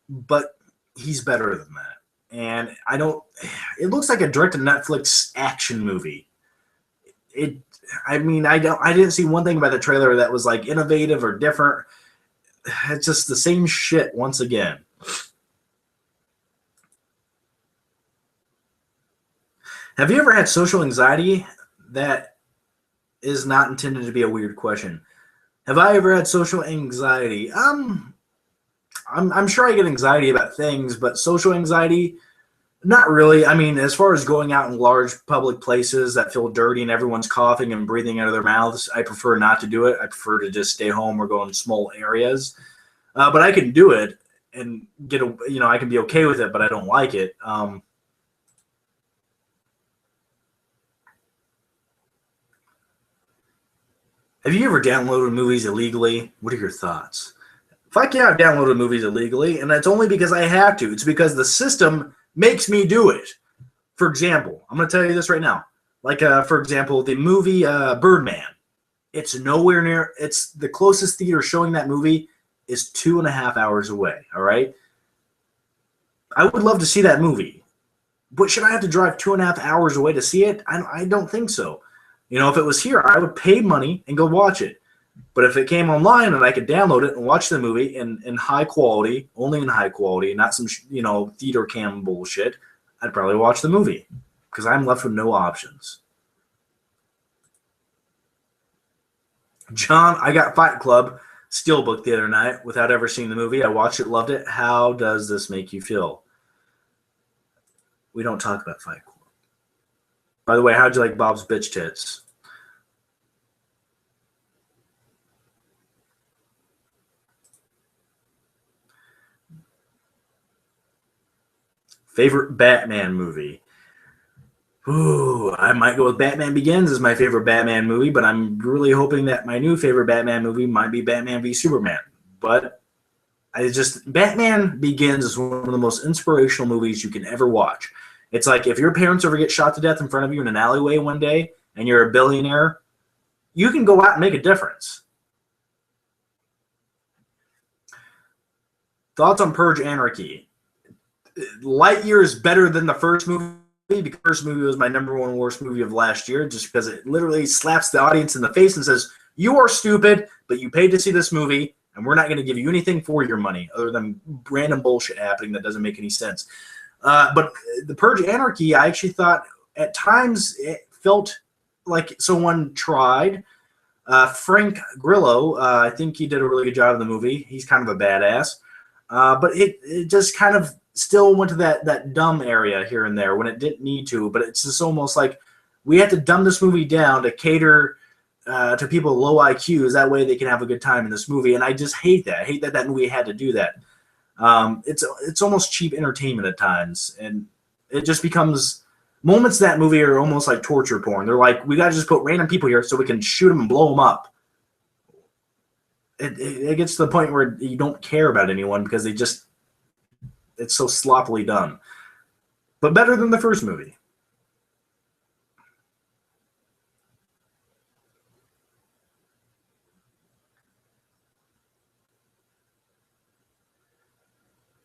but he's better than that. And I don't. It looks like a direct-to-Netflix action movie. I mean, I didn't see one thing about the trailer that was like innovative or different. It's just the same shit once again. Have you ever had social anxiety? That is not intended to be a weird question. Have I ever had social anxiety? I'm sure I get anxiety about things, but social anxiety, Not really. I mean, as far as going out in large public places that feel dirty and everyone's coughing and breathing out of their mouths, I prefer not to do it. I prefer to just stay home or go in small areas. But I can do it and I can be okay with it, but I don't like it. Have you ever downloaded movies illegally? What are your thoughts? Fuck yeah, I've downloaded movies illegally, and that's only because I have to. It's because the system makes me do it. For example, I'm going to tell you this right now. Like, for example, the movie Birdman. It's nowhere near. It's the closest theater showing that movie is 2.5 hours away. All right. I would love to see that movie, but should I have to drive 2.5 hours away to see it? I don't think so. If it was here, I would pay money and go watch it. But if it came online and I could download it and watch the movie in high quality, only in high quality, not some theater cam bullshit, I'd probably watch the movie because I'm left with no options. John, I got Fight Club Steelbook the other night without ever seeing the movie. I watched it, loved it. How does this make you feel? We don't talk about Fight Club. By the way, how'd you like Bob's Bitch Tits? Favorite Batman movie? Ooh, I might go with Batman Begins as my favorite Batman movie, but I'm really hoping that my new favorite Batman movie might be Batman v Superman. But Batman Begins is one of the most inspirational movies you can ever watch. It's like if your parents ever get shot to death in front of you in an alleyway one day and you're a billionaire, you can go out and make a difference. Thoughts on Purge Anarchy? Light years better than the first movie. The first movie was my number one worst movie of last year just because it literally slaps the audience in the face and says, you are stupid, but you paid to see this movie, and we're not going to give you anything for your money other than random bullshit happening that doesn't make any sense. But the Purge Anarchy, I actually thought at times it felt like someone tried. Frank Grillo, I think he did a really good job in the movie. He's kind of a badass. But it just kind of still went to that dumb area here and there when it didn't need to. But it's just almost like we had to dumb this movie down to cater to people with low IQs. That way they can have a good time in this movie. And I just hate that. I hate that movie had to do that. It's almost cheap entertainment at times. And it just becomes moments in that movie are almost like torture porn. They're like, we got to just put random people here so we can shoot them and blow them up. It gets to the point where you don't care about anyone because it's so sloppily done. But better than the first movie.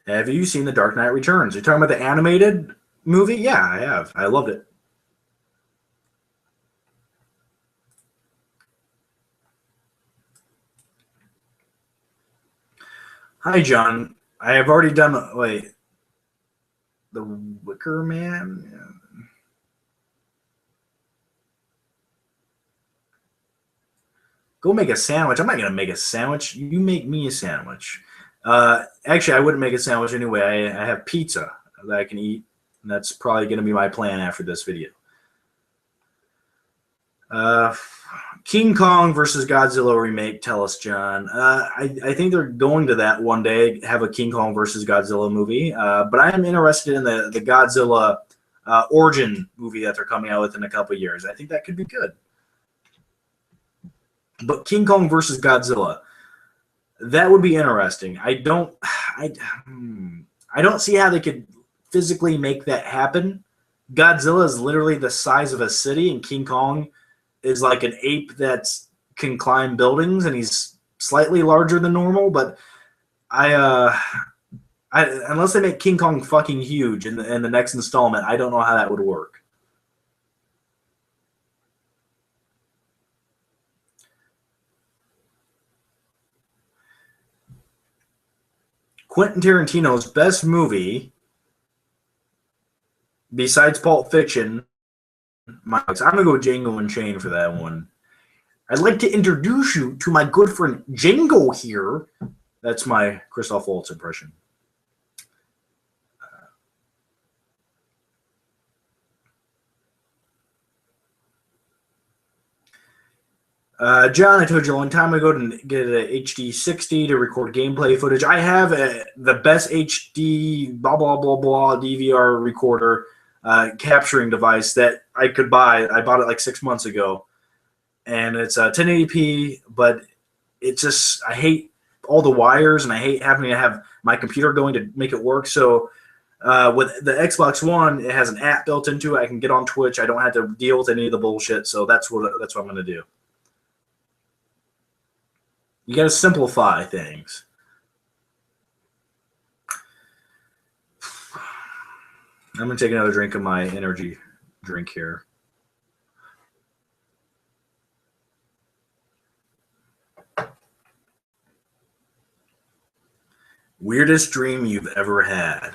Have you seen The Dark Knight Returns? You're talking about the animated movie? Yeah, I have. I loved it. Hi, John. I have already done. Wait, the Wicker Man. Yeah. Go make a sandwich. I'm not gonna make a sandwich. You make me a sandwich. Actually, I wouldn't make a sandwich anyway. I have pizza that I can eat, and that's probably gonna be my plan after this video. King Kong versus Godzilla remake. Tell us, John. I think they're going to that one day, have a King Kong versus Godzilla movie. But I am interested in the Godzilla origin movie that they're coming out with in a couple of years. I think that could be good. But King Kong versus Godzilla, that would be interesting. I don't see how they could physically make that happen. Godzilla is literally the size of a city, and King Kong is like an ape that can climb buildings, and he's slightly larger than normal. But unless they make King Kong fucking huge in the next installment, I don't know how that would work. Quentin Tarantino's best movie, besides Pulp Fiction, I'm going to go Django Unchained for that one. I'd like to introduce you to my good friend Django here. That's my Christoph Waltz impression. John, I told you a long time ago to get an HD 60 to record gameplay footage. I have the best HD blah, blah, blah, blah DVR recorder capturing device that I could buy. I bought it like 6 months ago. And it's 1080p, but it's just, I hate all the wires, and I hate having to have my computer going to make it work. So with the Xbox One, it has an app built into it. I can get on Twitch. I don't have to deal with any of the bullshit. So that's what I'm going to do. You got to simplify things. I'm going to take another drink of my energy drink here. Weirdest dream you've ever had?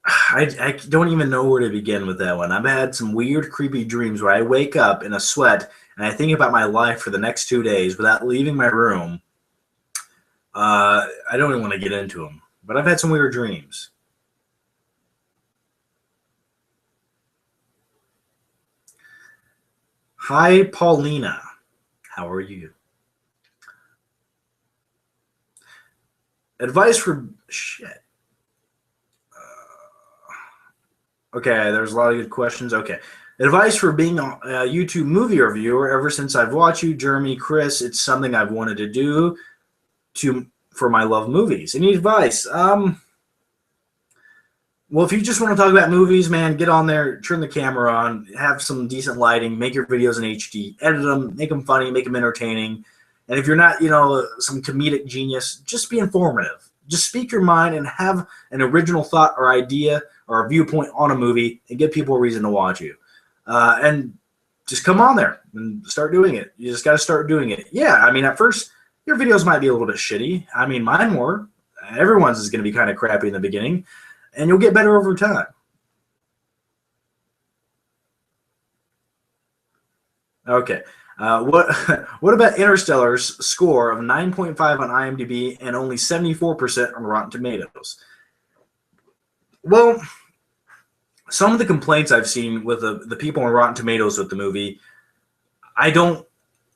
I don't even know where to begin with that one. I've had some weird, creepy dreams where I wake up in a sweat and I think about my life for the next 2 days without leaving my room. I don't even want to get into them, but I've had some weird dreams. Hi, Paulina. How are you? Advice for shit. Okay, there's a lot of good questions. Okay. Advice for being a YouTube movie reviewer. Ever since I've watched you, Jeremy, Chris, it's something I've wanted to do for my love movies. Any advice? Well, if you just want to talk about movies, man, get on there, turn the camera on, have some decent lighting, make your videos in HD, edit them, make them funny, make them entertaining. And if you're not, some comedic genius, just be informative. Just speak your mind and have an original thought or idea or a viewpoint on a movie and give people a reason to watch you. And just come on there and start doing it. You just got to start doing it. Yeah, I mean, at first, your videos might be a little bit shitty. I mean, mine were. Everyone's is going to be kind of crappy in the beginning. And you'll get better over time. Okay. What about Interstellar's score of 9.5 on IMDb and only 74% on Rotten Tomatoes? Well, some of the complaints I've seen with the people on Rotten Tomatoes with the movie,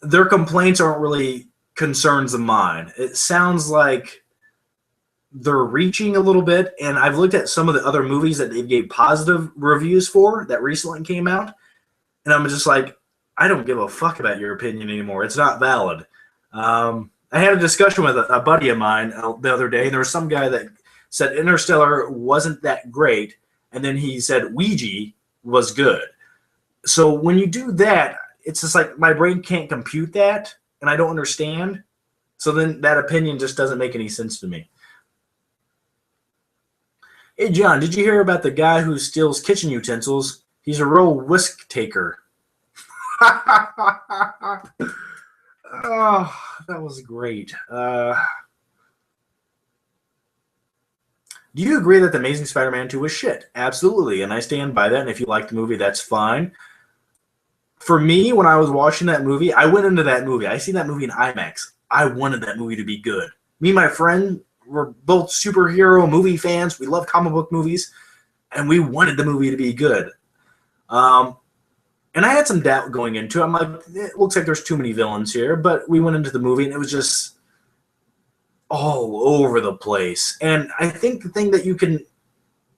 their complaints aren't really concerns of mine. It sounds like they're reaching a little bit, and I've looked at some of the other movies that they gave positive reviews for that recently came out, and I'm just like, I don't give a fuck about your opinion anymore. It's not valid. I had a discussion with a buddy of mine the other day, and there was some guy that said Interstellar wasn't that great, and then he said Ouija was good. So when you do that, it's just like my brain can't compute that, and I don't understand. So then that opinion just doesn't make any sense to me. Hey, John, did you hear about the guy who steals kitchen utensils? He's a real whisk taker. Oh, that was great. Do you agree that The Amazing Spider-Man 2 was shit? Absolutely, and I stand by that, and if you like the movie, that's fine. For me, when I was watching that movie, I went into that movie. I seen that movie in IMAX. I wanted that movie to be good. Me and my friend were both superhero movie fans. We love comic book movies, and we wanted the movie to be good. And I had some doubt going into it. I'm like, it looks like there's too many villains here. But we went into the movie, and it was just all over the place. And I think the thing that you can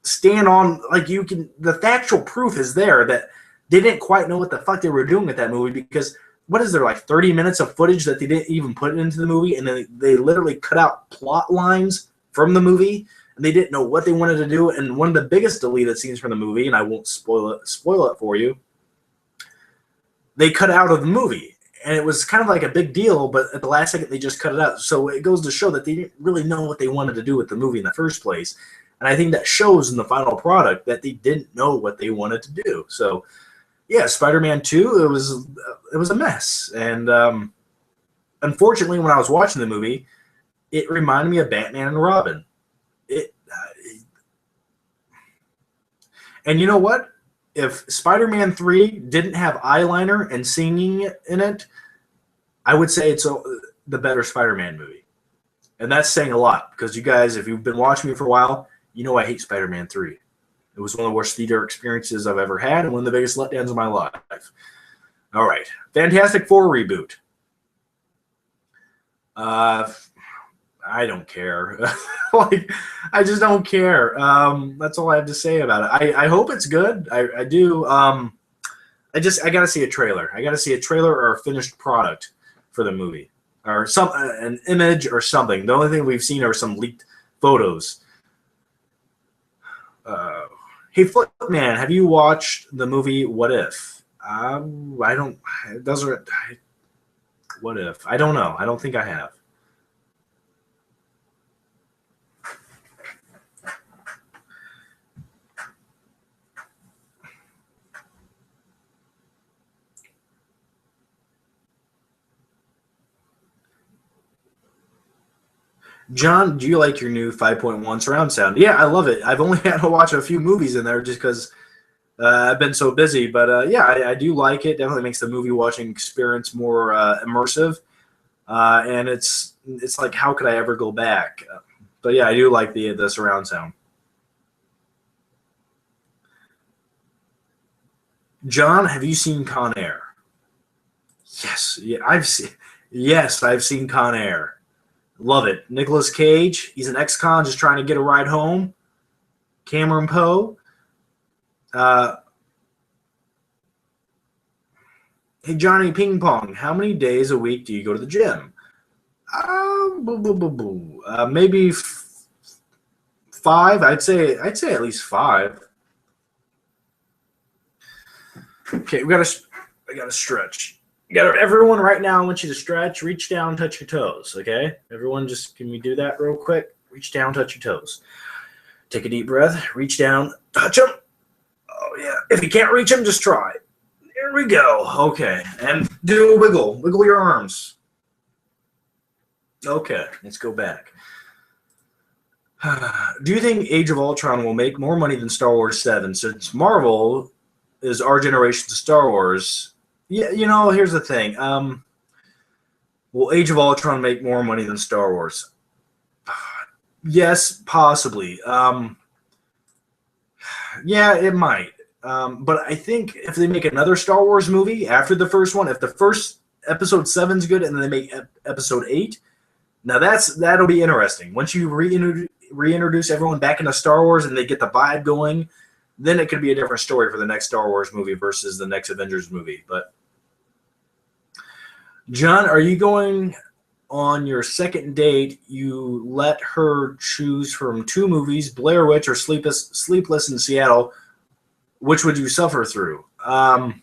stand on, the factual proof is there that they didn't quite know what the fuck they were doing with that movie, because what is there, like 30 minutes of footage that they didn't even put into the movie, and then they literally cut out plot lines from the movie, and they didn't know what they wanted to do. And one of the biggest deleted scenes from the movie, and I won't spoil it for you, they cut out of the movie, and it was kind of like a big deal, but at the last second they just cut it out. So it goes to show that they didn't really know what they wanted to do with the movie in the first place. And I think that shows in the final product that they didn't know what they wanted to do. So yeah, Spider-Man 2, it was a mess. And unfortunately, when I was watching the movie, it reminded me of Batman and Robin. And you know what? If Spider-Man 3 didn't have eyeliner and singing in it, I would say it's the better Spider-Man movie. And that's saying a lot, because you guys, if you've been watching me for a while, you know I hate Spider-Man 3. It was one of the worst theater experiences I've ever had and one of the biggest letdowns of my life. All right. Fantastic Four reboot. I don't care. Like, I just don't care. That's all I have to say about it. I hope it's good. I do. I gotta see a trailer. I gotta see a trailer or a finished product for the movie, or an image or something. The only thing we've seen are some leaked photos. Hey, Flipman, have you watched the movie What If? I don't. It doesn't. What If? I don't know. I don't think I have. John, do you like your new 5.1 surround sound? Yeah, I love it. I've only had to watch a few movies in there just because I've been so busy. But yeah, I do like it. Definitely makes the movie watching experience more immersive. And it's like, how could I ever go back? But yeah, I do like the surround sound. John, have you seen Con Air? Yes, yeah, I've seen Con Air. Love it. Nicolas Cage, he's an ex-con just trying to get a ride home. Cameron Poe. Hey, Johnny Ping Pong, how many days a week do you go to the gym? Maybe 5. I'd say at least 5. Okay, I gotta stretch. Everyone right now, I want you to stretch, reach down, touch your toes, okay? Everyone, just can we do that real quick? Reach down, touch your toes. Take a deep breath, reach down, touch them. Oh, yeah. If you can't reach them, just try. There we go. Okay, and do a wiggle. Wiggle your arms. Okay, let's go back. Do you think Age of Ultron will make more money than Star Wars 7? Since Marvel is our generation's Star Wars... Yeah, here's the thing. Will Age of Ultron make more money than Star Wars? Yes, possibly. Yeah, it might. But I think if they make another Star Wars movie after the first one, if the first episode 7's good and then they make episode 8, now that'll be interesting. Once you reintroduce everyone back into Star Wars and they get the vibe going, then it could be a different story for the next Star Wars movie versus the next Avengers movie. But John, are you going on your second date? You let her choose from 2 movies, Blair Witch or Sleepless in Seattle. Which would you suffer through? I'd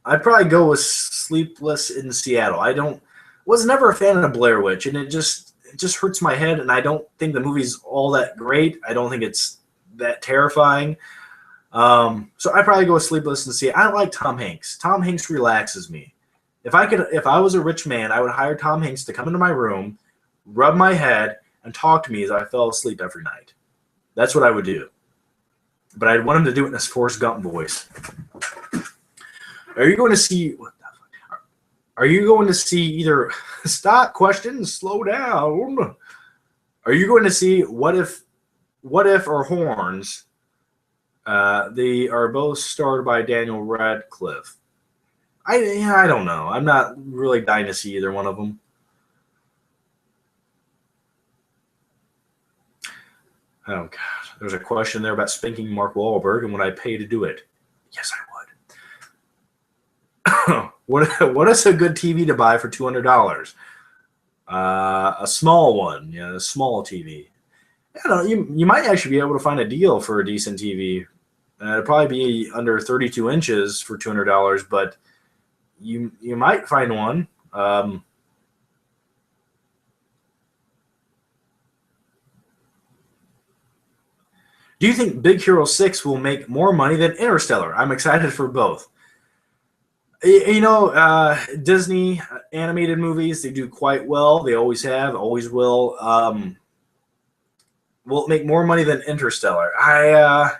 probably go with Sleepless in Seattle. Was never a fan of Blair Witch, and it just hurts my head, and I don't think the movie's all that great. I don't think it's that terrifying. So I'd probably go with Sleepless in Seattle. I don't like Tom Hanks. Tom Hanks relaxes me. If I was a rich man, I would hire Tom Hanks to come into my room, rub my head, and talk to me as I fell asleep every night. That's what I would do. But I'd want him to do it in his Forrest Gump voice. Are you going to see... Are you going to see either... Stop questions, slow down. Are you going to see What If or Horns? They are both starred by Daniel Radcliffe. I don't know. I'm not really dying to see either one of them. Oh, God. There's a question there about spanking Mark Wahlberg and would I pay to do it? Yes, I would. What is a good TV to buy for $200? A small one. Yeah, a small TV. I don't know. You might actually be able to find a deal for a decent TV. It'd probably be under 32 inches for $200, but you might find one. Do you think Big Hero 6 will make more money than Interstellar? I'm excited for both. Disney animated movies, they do quite well. They always have, always will. Will it make more money than Interstellar? I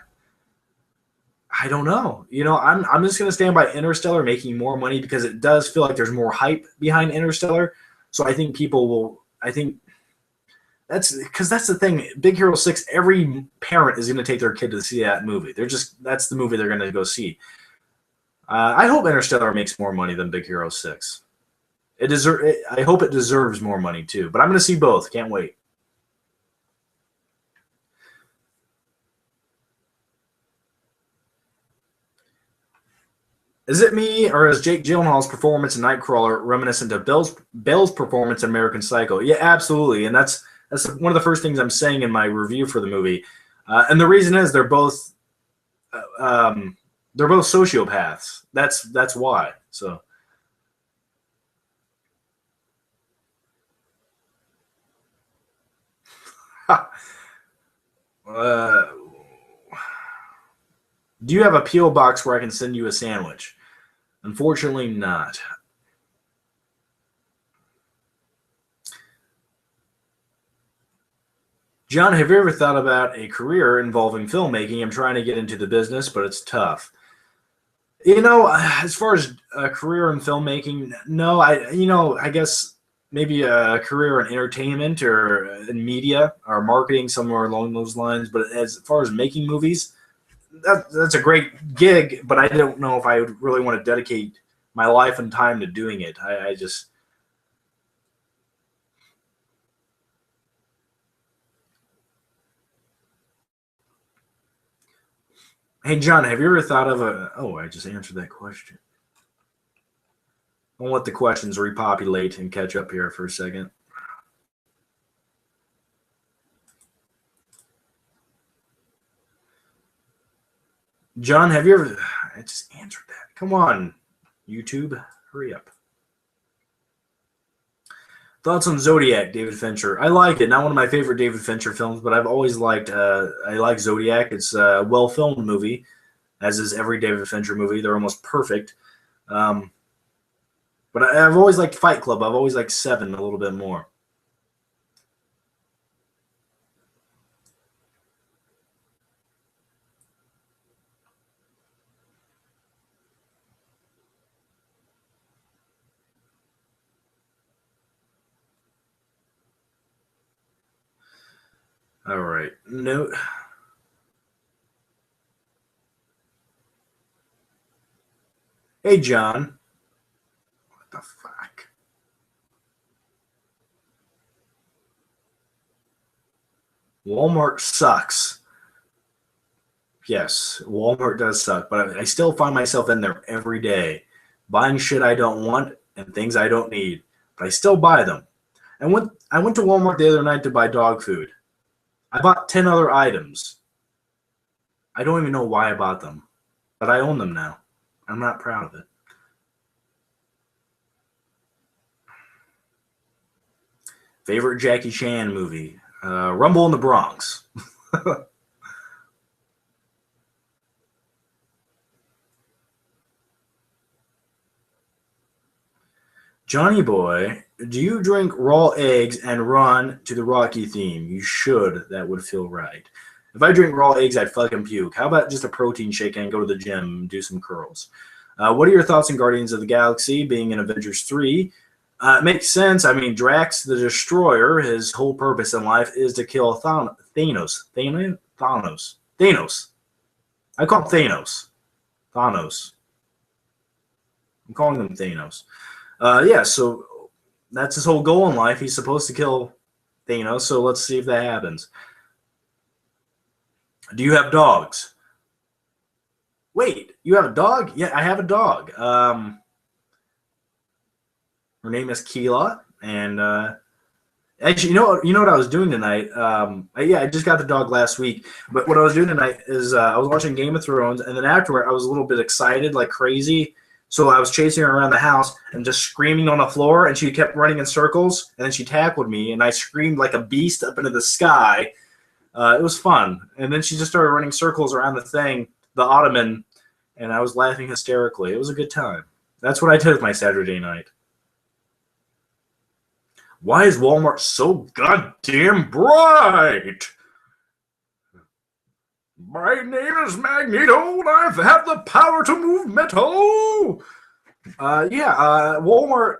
don't know. I'm just going to stand by Interstellar making more money because it does feel like there's more hype behind Interstellar. So I think people will. I think that's the thing. Big Hero 6. Every parent is going to take their kid to see that movie. That's the movie they're going to go see. I hope Interstellar makes more money than Big Hero 6. I hope it deserves more money too. But I'm going to see both. Can't wait. Is it me, or is Jake Gyllenhaal's performance in Nightcrawler reminiscent of Bell's performance in American Psycho? Yeah, absolutely, and that's one of the first things I'm saying in my review for the movie. And the reason is they're both sociopaths. That's why. So. Do you have a P.O. box where I can send you a sandwich? Unfortunately, not. John, have you ever thought about a career involving filmmaking? I'm trying to get into the business, but it's tough. As far as a career in filmmaking, no. I guess maybe a career in entertainment or in media or marketing, somewhere along those lines. But as far as making movies, that's a great gig, but I don't know if I would really want to dedicate my life and time to doing it. I just... Hey, John, have you ever thought of a... Oh, I just answered that question. I'll let the questions repopulate and catch up here for a second. John, have you ever... I just answered that. Come on, YouTube. Hurry up. Thoughts on Zodiac, David Fincher? I like it. Not one of my favorite David Fincher films, but I've always liked... I like Zodiac. It's a well-filmed movie, as is every David Fincher movie. They're almost perfect. But I've always liked Fight Club. I've always liked Seven a little bit more. All right. No. Hey, John. What the fuck? Walmart sucks. Yes, Walmart does suck, but I still find myself in there every day, buying shit I don't want and things I don't need, but I still buy them. I went to Walmart the other night to buy dog food. I bought 10 other items. I don't even know why I bought them, but I own them now. I'm not proud of it. Favorite Jackie Chan movie? Rumble in the Bronx. Johnny Boy, do you drink raw eggs and run to the Rocky theme? You should. That would feel right. If I drink raw eggs, I'd fucking puke. How about just a protein shake and go to the gym and do some curls? What are your thoughts on Guardians of the Galaxy being in Avengers 3? It makes sense. I mean, Drax the Destroyer, his whole purpose in life is to kill Thanos. Thanos. I call him Thanos. Thanos. I'm calling him Thanos. Yeah, so that's his whole goal in life. He's supposed to kill Thanos, so let's see if that happens. Do you have dogs? Wait, you have a dog? Yeah, I have a dog. Her name is Keela, and actually, you know what I was doing tonight? I just got the dog last week, but what I was doing tonight is I was watching Game of Thrones, and then afterward, I was a little bit excited, like crazy. So I was chasing her around the house and just screaming on the floor, and she kept running in circles, and then she tackled me, and I screamed like a beast up into the sky. It was fun. And then she just started running circles around the ottoman, and I was laughing hysterically. It was a good time. That's what I did with my Saturday night. Why is Walmart so goddamn bright? My name is Magneto, and I have the power to move metal. Walmart.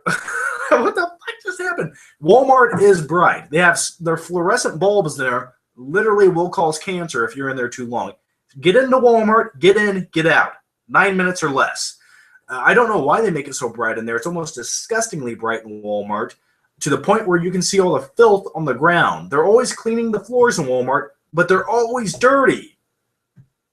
What the fuck just happened? Walmart is bright. They have their fluorescent bulbs there. Literally will cause cancer if you're in there too long. Get into Walmart, get in, get out. 9 minutes or less. I don't know why they make it so bright in there. It's almost disgustingly bright in Walmart, to the point where you can see all the filth on the ground. They're always cleaning the floors in Walmart, but they're always dirty.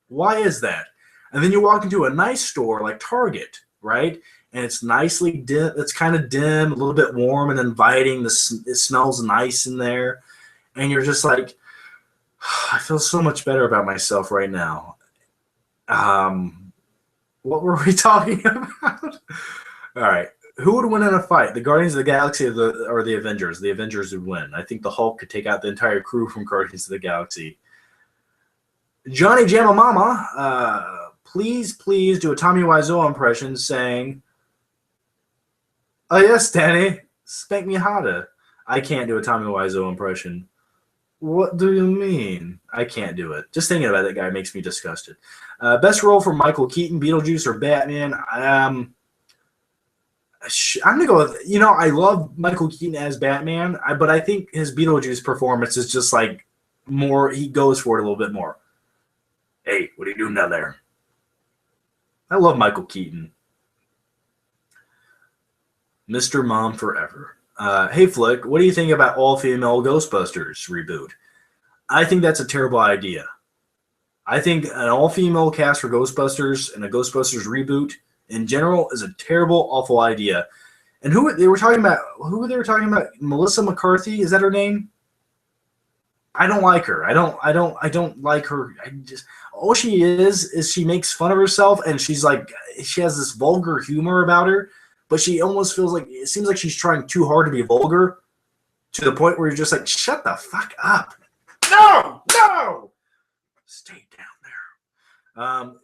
Why is that? And then you walk into a nice store like Target, right? And it's nicely dim. It's kind of dim, a little bit warm and inviting. It smells nice in there. And you're just like, I feel so much better about myself right now. What were we talking about? All right. Who would win in a fight? The Guardians of the Galaxy or the Avengers? The Avengers would win. I think the Hulk could take out the entire crew from Guardians of the Galaxy. Johnny Jamamama, please do a Tommy Wiseau impression saying, "Oh yes, Danny, spank me harder." I can't do a Tommy Wiseau impression. What do you mean? I can't do it. Just thinking about that guy makes me disgusted. Best role for Michael Keaton, Beetlejuice, or Batman? I'm going to go with, I love Michael Keaton as Batman, but I think his Beetlejuice performance is just like more, he goes for it a little bit more. Hey, what are you doing down there? I love Michael Keaton. Mr. Mom Forever. Hey, Flick, what do you think about all-female Ghostbusters reboot? I think that's a terrible idea. I think an all-female cast for Ghostbusters and a Ghostbusters reboot in general is a terrible, awful idea. And who they were talking about? Melissa McCarthy, is that her name? I don't like her. I don't like her. All she is she makes fun of herself, and she's like, she has this vulgar humor about her, but she almost it seems like she's trying too hard to be vulgar, to the point where you're just like, shut the fuck up. No! Stay down there.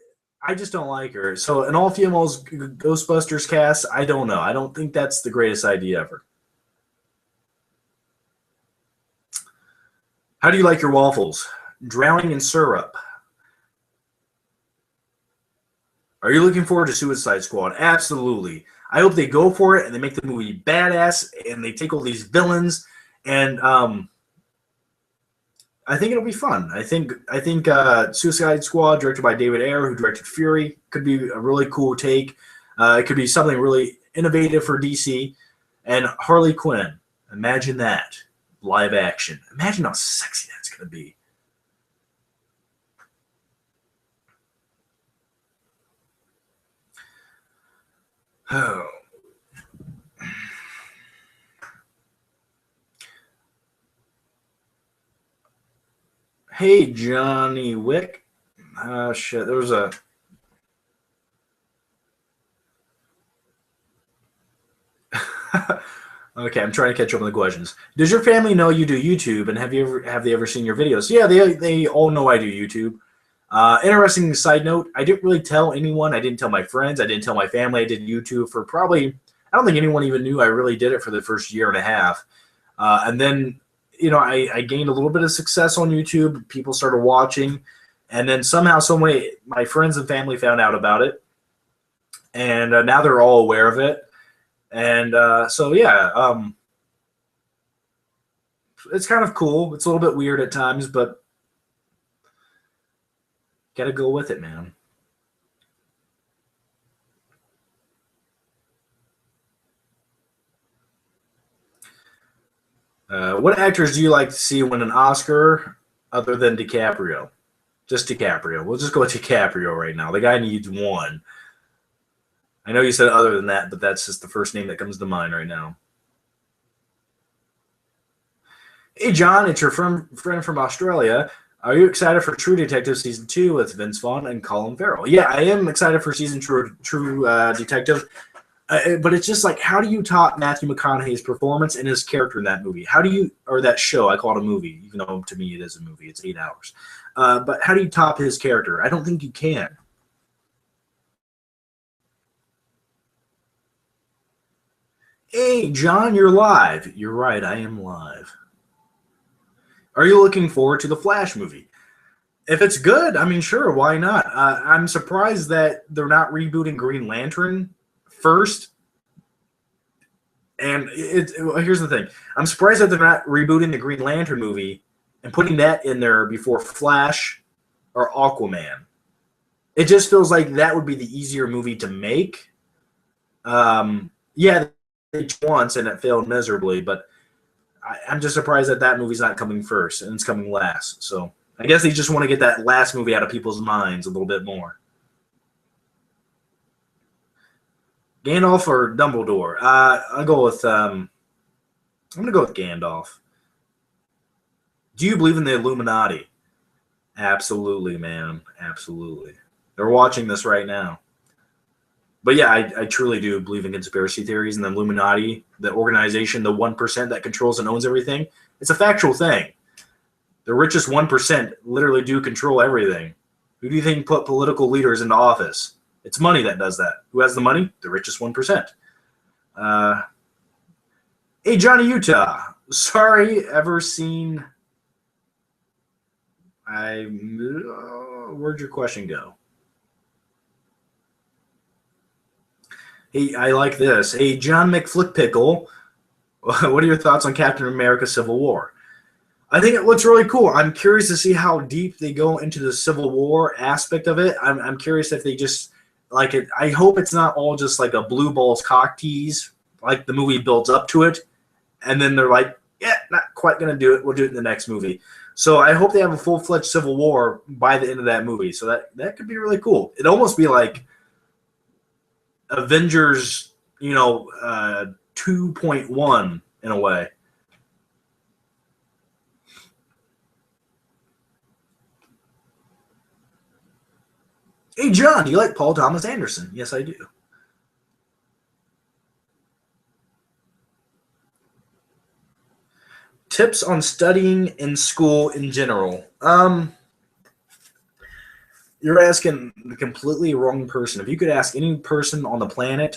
I just don't like her. So an all-females Ghostbusters cast, I don't know. I don't think that's the greatest idea ever. How do you like your waffles? Drowning in syrup. Are you looking forward to Suicide Squad? Absolutely. I hope they go for it and they make the movie badass and they take all these villains, and I think it'll be fun. I think Suicide Squad, directed by David Ayer, who directed Fury, could be a really cool take. It could be something really innovative for DC. And Harley Quinn, imagine that. Live action. Imagine how sexy that's going to be. Oh. Hey, Johnny Wick. Shit, there was a... Okay, I'm trying to catch up on the questions. Does your family know you do YouTube, and have they ever seen your videos? Yeah, they all know I do YouTube. Interesting side note, I didn't really tell anyone. I didn't tell my friends. I didn't tell my family I did YouTube for probably, I don't think anyone even knew I really did it for the first year and a half. And then, I gained a little bit of success on YouTube. People started watching. And then somehow, some way, my friends and family found out about it. And now they're all aware of it. And so, yeah, it's kind of cool. It's a little bit weird at times, but got to go with it, man. What actors do you like to see win an Oscar other than DiCaprio? Just DiCaprio. We'll just go with DiCaprio right now. The guy needs one. I know you said other than that, but that's just the first name that comes to mind right now. Hey, John, it's your friend from Australia. Are you excited for True Detective Season 2 with Vince Vaughn and Colin Farrell? Yeah, I am excited for Season True Detective. But it's just like, how do you top Matthew McConaughey's performance and his character in that movie? Or that show, I call it a movie, even though to me it is a movie. It's 8 hours. But how do you top his character? I don't think you can. Hey, John, you're live. You're right, I am live. Are you looking forward to the Flash movie? If it's good, I mean, sure, why not? I'm surprised that they're not rebooting Green Lantern first. And here's the thing. I'm surprised that they're not rebooting the Green Lantern movie and putting that in there before Flash or Aquaman. It just feels like that would be the easier movie to make. Yeah, they once and it failed miserably, but I'm just surprised that that movie's not coming first and it's coming last. So I guess they just want to get that last movie out of people's minds a little bit more. Gandalf or Dumbledore? I'll go with. I'm gonna go with Gandalf. Do you believe in the Illuminati? Absolutely, man. Absolutely. They're watching this right now. But yeah, I truly do believe in conspiracy theories and the Illuminati, the organization, the 1% that controls and owns everything. It's a factual thing. The richest 1% literally do control everything. Who do you think put political leaders into office? It's money that does that. Who has the money? The richest 1%. Uh, hey, Johnny Utah. Sorry, ever seen... where'd your question go? Hey, I like this. Hey, John McFlickpickle, what are your thoughts on Captain America Civil War? I think it looks really cool. I'm curious to see how deep they go into the Civil War aspect of it. I'm curious if they just like it. I hope it's not all just like a blue balls cock tease, like the movie builds up to it, and then they're like, yeah, not quite gonna do it. We'll do it in the next movie. So I hope they have a full-fledged Civil War by the end of that movie. So that could be really cool. It'd almost be like Avengers, 2.1 in a way. Hey, John, do you like Paul Thomas Anderson? Yes, I do. Tips on studying in school in general. You're asking the completely wrong person. If you could ask any person on the planet,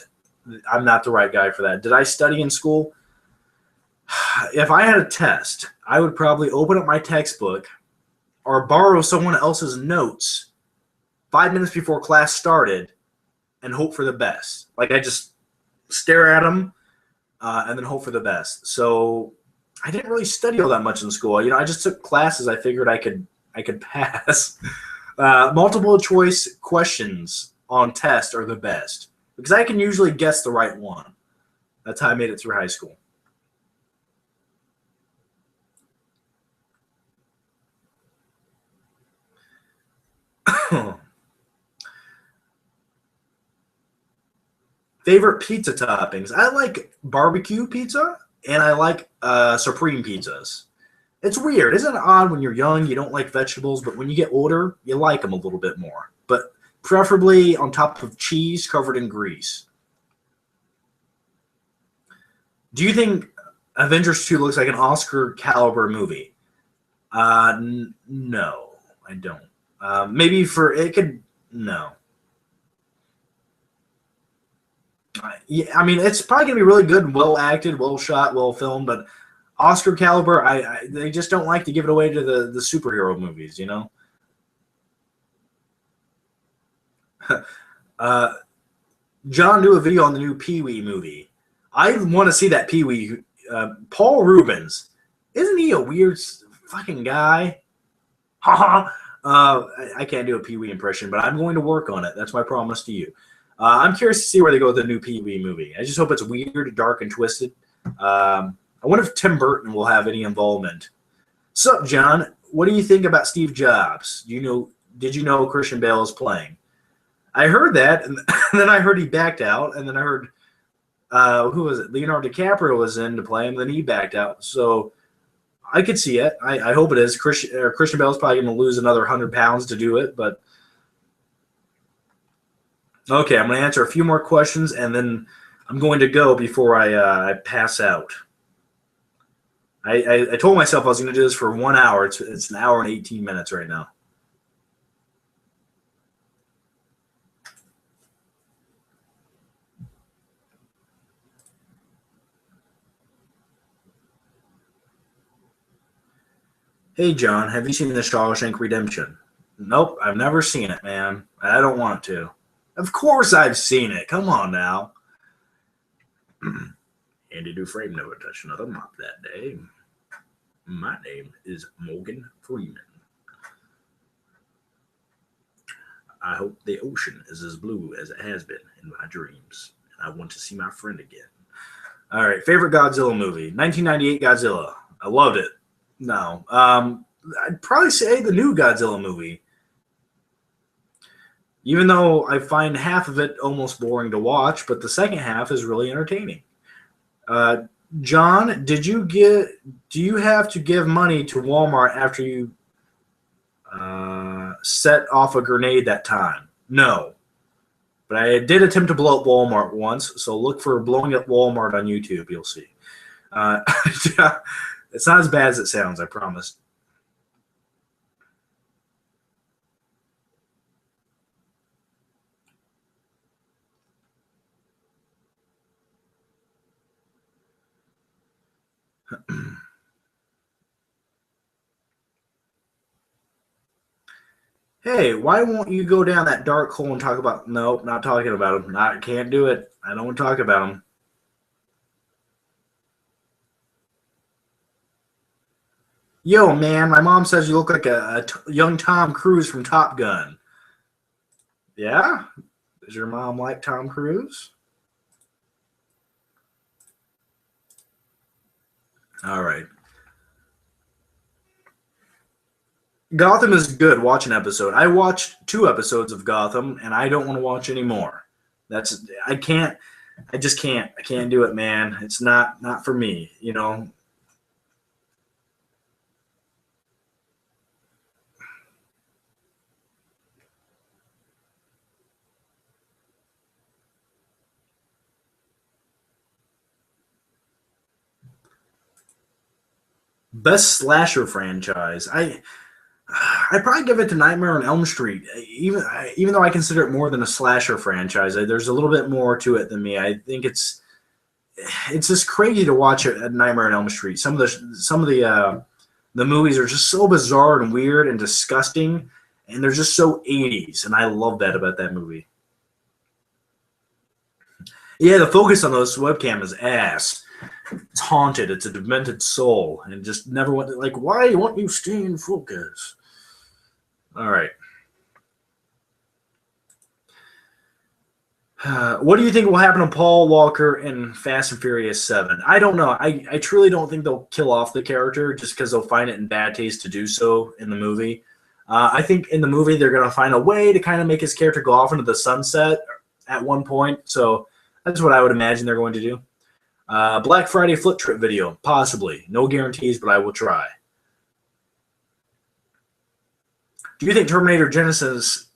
I'm not the right guy for that. Did I study in school? If I had a test, I would probably open up my textbook or borrow someone else's notes 5 minutes before class started and hope for the best. Like I just stare at them and then hope for the best. So I didn't really study all that much in school. I just took classes I figured I could pass. Multiple choice questions on test are the best because I can usually guess the right one. That's how I made it through high school. Favorite pizza toppings? I like barbecue pizza and I like supreme pizzas. It's weird. Isn't it odd when you're young, you don't like vegetables, but when you get older, you like them a little bit more. But preferably on top of cheese covered in grease. Do you think Avengers 2 looks like an Oscar caliber movie? No, I don't. Maybe for it could no. Yeah, I mean it's probably gonna be really good, well acted, well shot, well filmed, but Oscar caliber, they just don't like to give it away to the superhero movies. Uh, John do a video on the new Pee Wee movie. I want to see that Pee Wee. Paul Rubens, isn't he a weird fucking guy? I can't do a Pee Wee impression, but I'm going to work on it. That's my promise to you. I'm curious to see where they go with the new Pee Wee movie. I just hope it's weird, dark, and twisted. I wonder if Tim Burton will have any involvement. Sup, John? What do you think about Steve Jobs? Did you know Christian Bale is playing? I heard that, and then I heard he backed out, and then I heard who was it? Leonardo DiCaprio was in to play him, then he backed out. So I could see it. I hope it is. Christian Bale's probably going to lose another 100 pounds to do it, but okay, I'm going to answer a few more questions, and then I'm going to go before I pass out. I told myself I was going to do this for 1 hour. It's an hour and 18 minutes right now. Hey, John, have you seen The Shawshank Redemption? Nope, I've never seen it, man. I don't want to. Of course I've seen it. Come on now. Andy Dufresne never touched another mop that day. My name is Morgan Freeman. I hope the ocean is as blue as it has been in my dreams. I want to see my friend again. All right, favorite Godzilla movie, 1998 Godzilla. I loved it. No, I'd probably say the new Godzilla movie. Even though I find half of it almost boring to watch, but the second half is really entertaining. John, do you have to give money to Walmart after you set off a grenade that time? No. But I did attempt to blow up Walmart once, so look for blowing up Walmart on YouTube. You'll see. It's not as bad as it sounds, I promise. Hey, why won't you go down that dark hole and talk about... Nope, not talking about him. Can't do it. I don't want to talk about him. Yo, man, my mom says you look like a young Tom Cruise from Top Gun. Yeah? Does your mom like Tom Cruise? All right. Gotham is good. Watch an episode. I watched 2 episodes of Gotham, and I don't want to watch any more. I can't. I just can't. I can't do it, man. It's not for me, you know. Best slasher franchise. I'd probably give it to Nightmare on Elm Street, even though I consider it more than a slasher franchise. There's a little bit more to it than me. I think it's just crazy to watch a Nightmare on Elm Street. Some of the movies are just so bizarre and weird and disgusting, and they're just so 80s, and I love that about that movie. Yeah, the focus on those webcam is ass. It's haunted. It's a demented soul, and just never went like, why won't you stay in focus? All right. What do you think will happen to Paul Walker in Fast and Furious 7? I don't know. I truly don't think they'll kill off the character just because they'll find it in bad taste to do so in the movie. I think in the movie they're going to find a way to kind of make his character go off into the sunset at one point. So that's what I would imagine they're going to do. Black Friday flip trip video, possibly. No guarantees, but I will try. Do you think Terminator Genesis,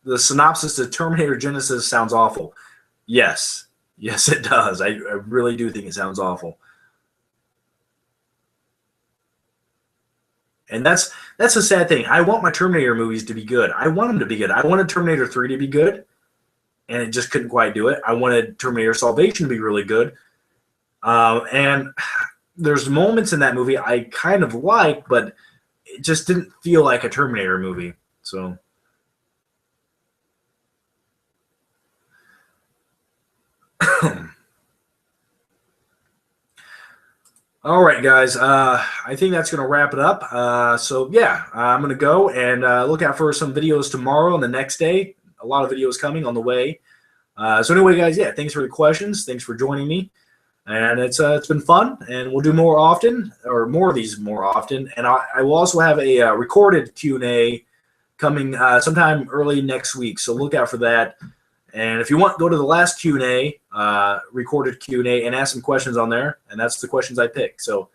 the synopsis to Terminator Genesis sounds awful? Yes. Yes, it does. I really do think it sounds awful. And that's a sad thing. I want my Terminator movies to be good. I want them to be good. I wanted Terminator 3 to be good, and it just couldn't quite do it. I wanted Terminator Salvation to be really good. And there's moments in that movie I kind of like, but it just didn't feel like a Terminator movie. So, all right, guys. I think that's going to wrap it up. So, yeah, I'm going to go and look out for some videos tomorrow and the next day. A lot of videos coming on the way. So anyway, guys, yeah, thanks for the questions. Thanks for joining me. And it's been fun, and we'll do more often, or more of these more often. And I will also have a recorded Q&A coming sometime early next week, so look out for that. And if you want, go to the last Q&A, recorded Q&A, and ask some questions on there, and that's the questions I picked. So,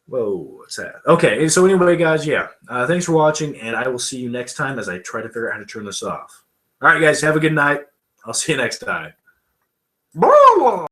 whoa, what's that? Okay, so anyway, guys, yeah, thanks for watching, and I will see you next time as I try to figure out how to turn this off. All right, guys, have a good night. I'll see you next time. Blah, blah.